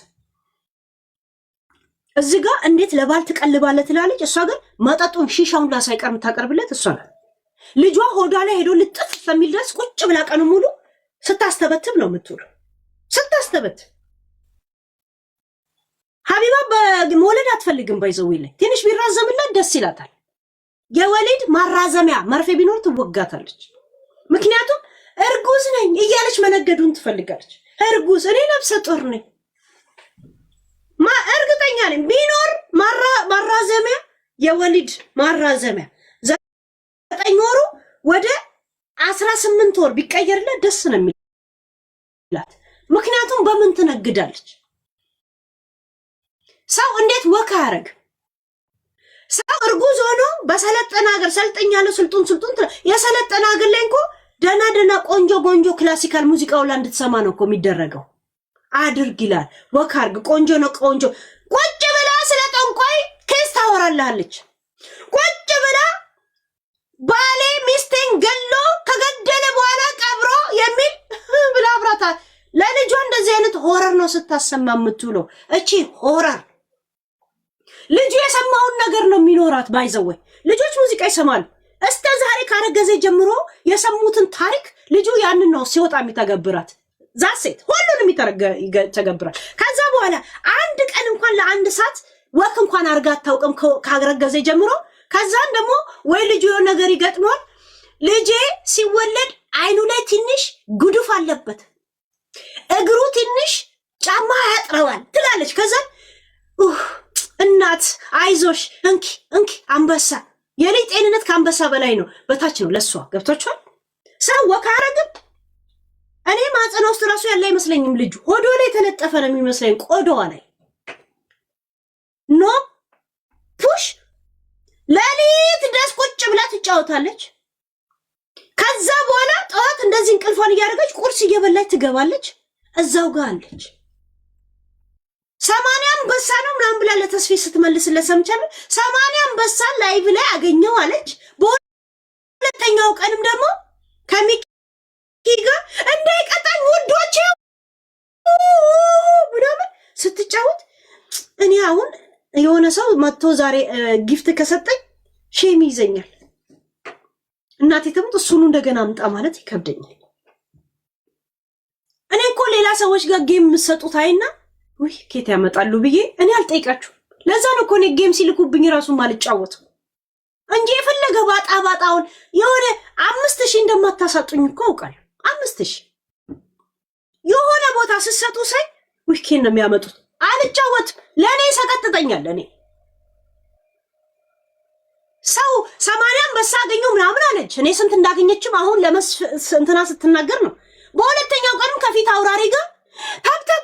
እዚህ ጋር እንዴት ለባል ትቀልባለ ትላለች እሷ ግን መጠጡን ሺሻውን ላሳይቀርም ታቀርብለት እሷ ናት ልጇ ሆዷ ላይ ሄዶ ልጥፍ በሚል ድረስ ቁጭ ብላ ቀኑ ሙሉ ስታስተበትብ ነው የምትውለው ስታስተበት ሀቢባ በመውለድ አትፈልግም ባይዘውይ ላይ ትንሽ ቢራዘምላት ደስ ይላታል የወሊድ ማራዘሚያ መርፌ ቢኖር ትወጋታለች ምክንያቱም እርጉዝ ነኝ እያለች መነገዱን ትፈልጋለች እርጉዝ እኔ ነፍሰ ጡር ነኝ እርግጠኛ ነኝ ቢኖር ማራዘሚያ የወሊድ ማራዘሚያ 9 ወሩ ወደ 18 ወር ቢቀየርላት ደስ ነው የሚላት ምክንያቱም በምን ትነግዳለች ሰው እንዴት ወካ ያረግ ሰው እርጉዝ ሆኖ በሰለጠና ሀገር ሰልጠኛለሁ ስልጡን የሰለጠና ሀገር ላይ እንኳን ደና ቆንጆ ክላሲካል ሙዚቃው ላይ እንድትሰማ ነው እኮ የሚደረገው አድርግ ይላል ወካ አርግ ቆንጆ ነው ቆንጆ ቁጭ ብላ ስለ ጠንቋይ ኬስ ታወራላለች ቁጭ ብላ ባሌ ሚስቴን ገሎ ከገደለ በኋላ ቀብሮ የሚል ብላ አብራታ ለልጇ እንደዚህ አይነት ሆረር ነው ስታሰማ የምትውለው እቺ ሆረር ልጁ የሰማውን ነገር ነው የሚኖራት ባይዘው ልጆች ሙዚቃ ይሰማሉ እስከ ዛሬ ካረገዘ ጀምሮ የሰሙትን ታሪክ ልጁ ያንን ነው ሲወጣ የሚተገብራት ዛሴት ሁሉንም ይተገብራል ከዛ በኋላ አንድ ቀን እንኳን ለአንድ ሰዓት ወክ እንኳን አርጋ አታውቅም ካረገዘ ጀምሮ ከዛን ደግሞ ወይ ልጁ የሆነ ነገር ይገጥመዋል ልጄ ሲወለድ አይኑ ላይ ትንሽ ጉድፍ አለበት እግሩ ትንሽ ጫማ ያጥረዋል ትላለች ከዛን እናት አይዞሽ እንኪ አንበሳ የልጅ ጤንነት ከአንበሳ በላይ ነው በታች ነው ለሷ ገብቷችኋል ሰው ወካረግብ እኔ ማጸና ውስጥ ራሱ ያለ አይመስለኝም ልጁ ሆዶ ላይ ተለጠፈ ነው የሚመስለኝ ቆዳዋ ላይ ኖ ፑሽ ለሊት ደስ ቁጭ ብላ ትጫወታለች ከዛ በኋላ ጧት እንደዚህ እንቅልፏን እያደረገች ቁርስ እየበላች ትገባለች እዛው ጋር አለች 80 አንበሳ ነው ምናምን ብላ ለተስፊ ስትመልስለት ሰምቻለሁ 80 አንበሳ ላይቭ ላይ አገኘው አለች በሁለተኛው ቀንም ደግሞ ከሚኪ ጋር እንዳይቀጣኝ ውዶቼ ስጫወት እኔ አሁን የሆነ ሰው መጥቶ ዛሬ ጊፍት ከሰጠኝ ሼም ይዘኛል። እናቴ ተምት እሱኑ እንደገና አምጣ ማለት ይከብደኛል። እኔ እኮ ሌላ ሰዎች ጋር ጌም የምትሰጡት አይና ወይ ኬት ያመጣሉ ብዬ እኔ አልጠይቃችሁ። ለዛ ነው እኮ እኔ ጌም ሲልኩብኝ ራሱ ማልጫወተው እንጂ የፈለገ ባጣውን የሆነ 5000 እንደማታሳጡኝ እኮ አውቃለሁ። 5000 የሆነ ቦታ ስሰጡ ሳይ ዊኬን ነው የሚያመጡት። አልጫወትም። ለኔ ሰቀጥጠኛል። እኔ ሰው 80 አንበሳ አገኘው ምናምን አለች። እኔ ስንት እንዳገኘችም አሁን እንትና ስትናገር ነው። በሁለተኛው ቀንም ከፊት አውራሪ ጋር ታብታብ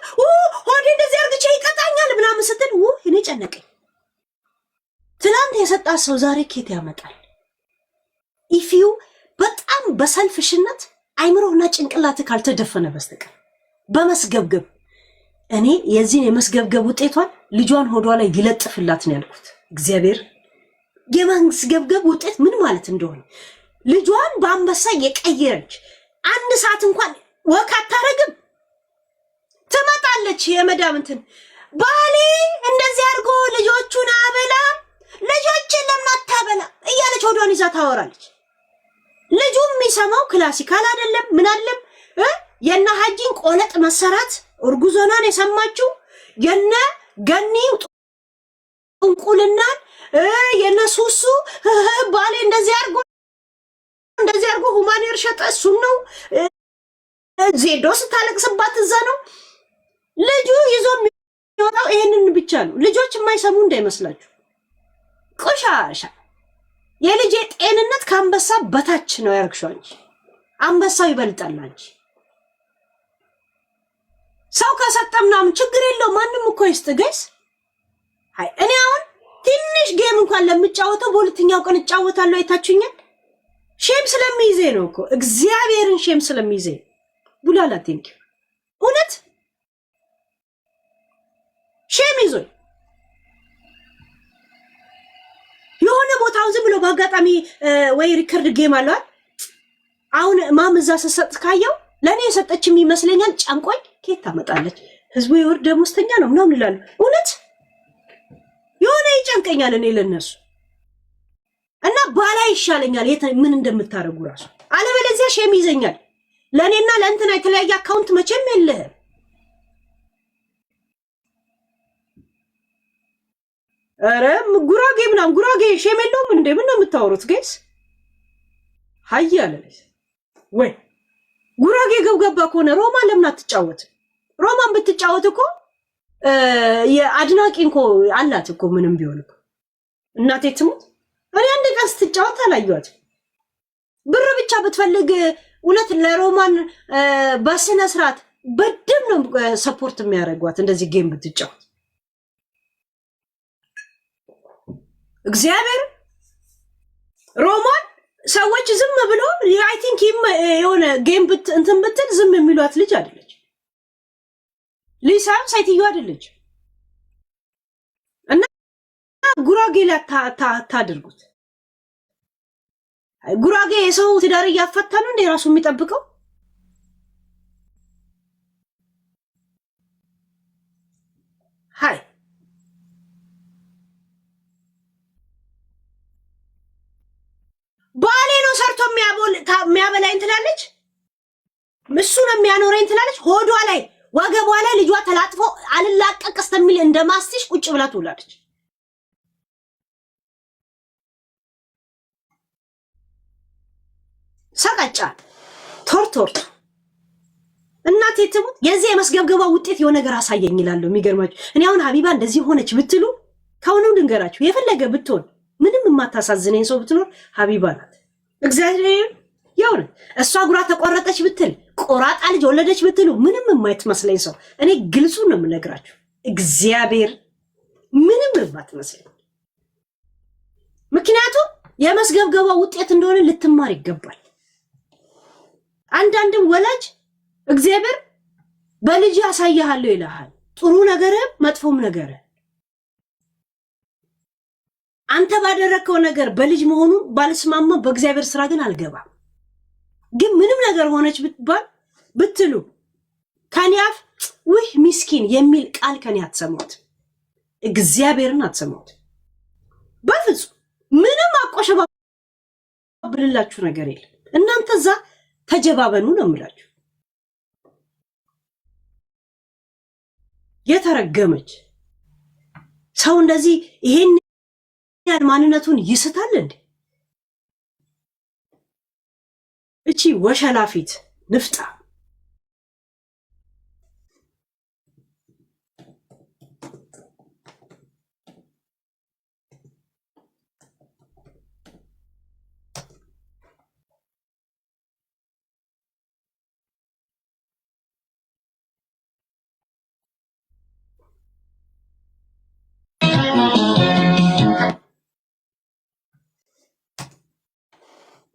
ሆዴ እንደዚህ አርግቼ ይቀጣኛል ምናምን ስትል እኔ ጨነቀኝ። ትናንት የሰጣት ሰው ዛሬ ኬት ያመጣል? ኢፊዩ በጣም በሰልፍሽነት አይምሮና ጭንቅላት ካልተደፈነ በስተቀር በመስገብገብ እኔ የዚህን የመስገብገብ ውጤቷን ልጇን ሆዷ ላይ ይለጥፍላት ነው ያልኩት። እግዚአብሔር የመስገብገብ ውጤት ምን ማለት እንደሆነ ልጇን በአንበሳ የቀየረች አንድ ሰዓት እንኳን ወክ አታረግም። ትመጣለች የመዳም እንትን ባሌ እንደዚህ አድርጎ ልጆቹን አበላ ልጆችን ለምን አታበላ እያለች ሆዷን ይዛ ታወራለች። ልጁ የሚሰማው ክላሲካል አይደለም ምን አለም የነ ሀጂን ቆለጥ መሰራት እርጉዞናን የሰማችው የነ ገኒው እንቁልናን የነ ሱሱ ባሌ እንደዚህ አድርጎ ሁማኔር ሸጠ እሱን ነው ዜዶ ስታለቅስባት እዛ ነው ልጁ ይዞ የሚወጣው ይሄንን ብቻ ነው። ልጆች የማይሰሙ እንዳይመስላችሁ ቆሻሻ። የልጄ ጤንነት ከአንበሳ በታች ነው ያርክሽው እንጂ አንበሳው ይበልጣል እንጂ ሰው ከሰጠምናም ችግር የለው ማንም እኮ ይስጥ ጋይስ። አይ እኔ አሁን ትንሽ ጌም እንኳን ለምጫወተው በሁለተኛው ቀን እጫወታለሁ። አይታችሁኛል። ሼም ስለሚይዜ ነው እኮ እግዚአብሔርን ሼም ስለሚይዜ ቡላላ ቲንክ እውነት ሼም ይዞኝ የሆነ ቦታው ዝም ብሎ በአጋጣሚ ወይ ሪከርድ ጌም አለው አሁን ማምዛ ሰሰጥ ካየው ለኔ የሰጠችም ይመስለኛል። ጫንቆኝ ኬት ታመጣለች ህዝቡ የወርድ ደሞዝተኛ ነው ምናምን ይላሉ። እውነት የሆነ ይጨንቀኛል እኔ ለነሱ እና ባላ ይሻለኛል ምን እንደምታረጉ ራሱ አለበለዚያ ሼም ይዘኛል። ለኔና ለእንትና የተለያየ አካውንት መቼም የለህ። አረ ጉራጌ ምናምን ጉራጌ ሼም የለውም እንዴ? ምን ነው የምታወሩት ጋይስ? ሀያለለስ ወይ ጉራጌ ገብገባ ከሆነ ሮማን ለምን አትጫወት? ሮማን ብትጫወት እኮ የአድናቂ እኮ አላት እኮ ምንም ቢሆን እኮ እናቴ ትሙት። እኔ አንድ ቀን ስትጫወት አላየኋት። ብር ብቻ ብትፈልግ እውነት ለሮማን በስነ ስርዓት በደም ነው ሰፖርት የሚያደርጓት እንደዚህ ጌም ብትጫወት። እግዚአብሔር ሮማን ሰዎች ዝም ብሎ አይ ቲንክ የሆነ ጌም እንትን ብትል ዝም የሚሏት ልጅ አይደለች። ሊሳም ሳይትዮ አይደለች። እና ጉራጌ ላይ ታድርጉት። ጉራጌ የሰው ትዳር እያፈታ ነው እንደ ራሱ የሚጠብቀው። ሃይ ባሌ ነው ሰርቶ የሚያበላኝ ትላለች። እሱ ነው የሚያኖረኝ ትላለች። ሆዷ ላይ ወገቧ ላይ ልጇ ተላጥፎ አልላቀቅ እስከሚል እንደማስቲሽ ቁጭ ብላ ትውላለች። ሰቀጫ ቶርቶርቱ እናቴ ትሙት። የዚህ የመስገብገባ ውጤት የሆነ ነገር አሳየኝ ይላል። የሚገርማችሁ እኔ አሁን ሀቢባ እንደዚህ ሆነች ብትሉ ከሆነው ድንገራችሁ የፈለገ ብትሆን ምንም የማታሳዝነኝ ሰው ብትኖር ሀቢባ ናት። እግዚአብሔር ያውነ እሷ ጉራ ተቆረጠች ብትል ቆራጣ ልጅ ወለደች ብትሉ ምንም የማይትመስለኝ ሰው እኔ ግልጹ ነው የምነግራችሁ። እግዚአብሔር ምንም የማትመስለኝ ምክንያቱም የመስገብገባ ውጤት እንደሆነ ልትማር ይገባል። አንዳንድም ወላጅ እግዚአብሔር በልጅ ያሳያሃለሁ ይልሃል። ጥሩ ነገርም መጥፎም ነገር አንተ ባደረከው ነገር በልጅ መሆኑ ባልስማማ በእግዚአብሔር ስራ ግን አልገባም። ግን ምንም ነገር ሆነች ብትባል ብትሉ ከኔ አፍ ውይ ሚስኪን የሚል ቃል ከኔ አትሰሙት። እግዚአብሔርን አትሰሙት በፍጹም። ምንም አቆሸባብልላችሁ ነገር የለም። እናንተ እዛ ተጀባበኑ ነው የምላችሁ። የተረገመች ሰው እንደዚህ ይሄን ያህል ማንነቱን ይስታል እንዴ? እቺ ወሸላፊት ንፍጣ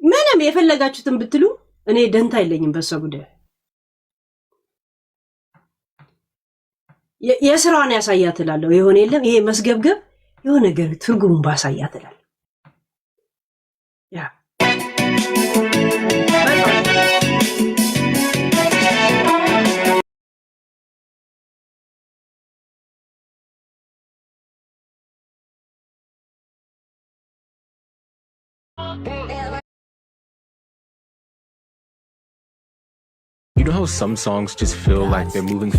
ምንም የፈለጋችሁትን ብትሉ እኔ ደንታ የለኝም በሷ ጉዳይ። የስራዋን ያሳያት እላለሁ። የሆነ የለም ይሄ መስገብገብ የሆነ ነገር ትርጉሙን ባሳያት እላለሁ። ያ You know how some songs just feel like they're moving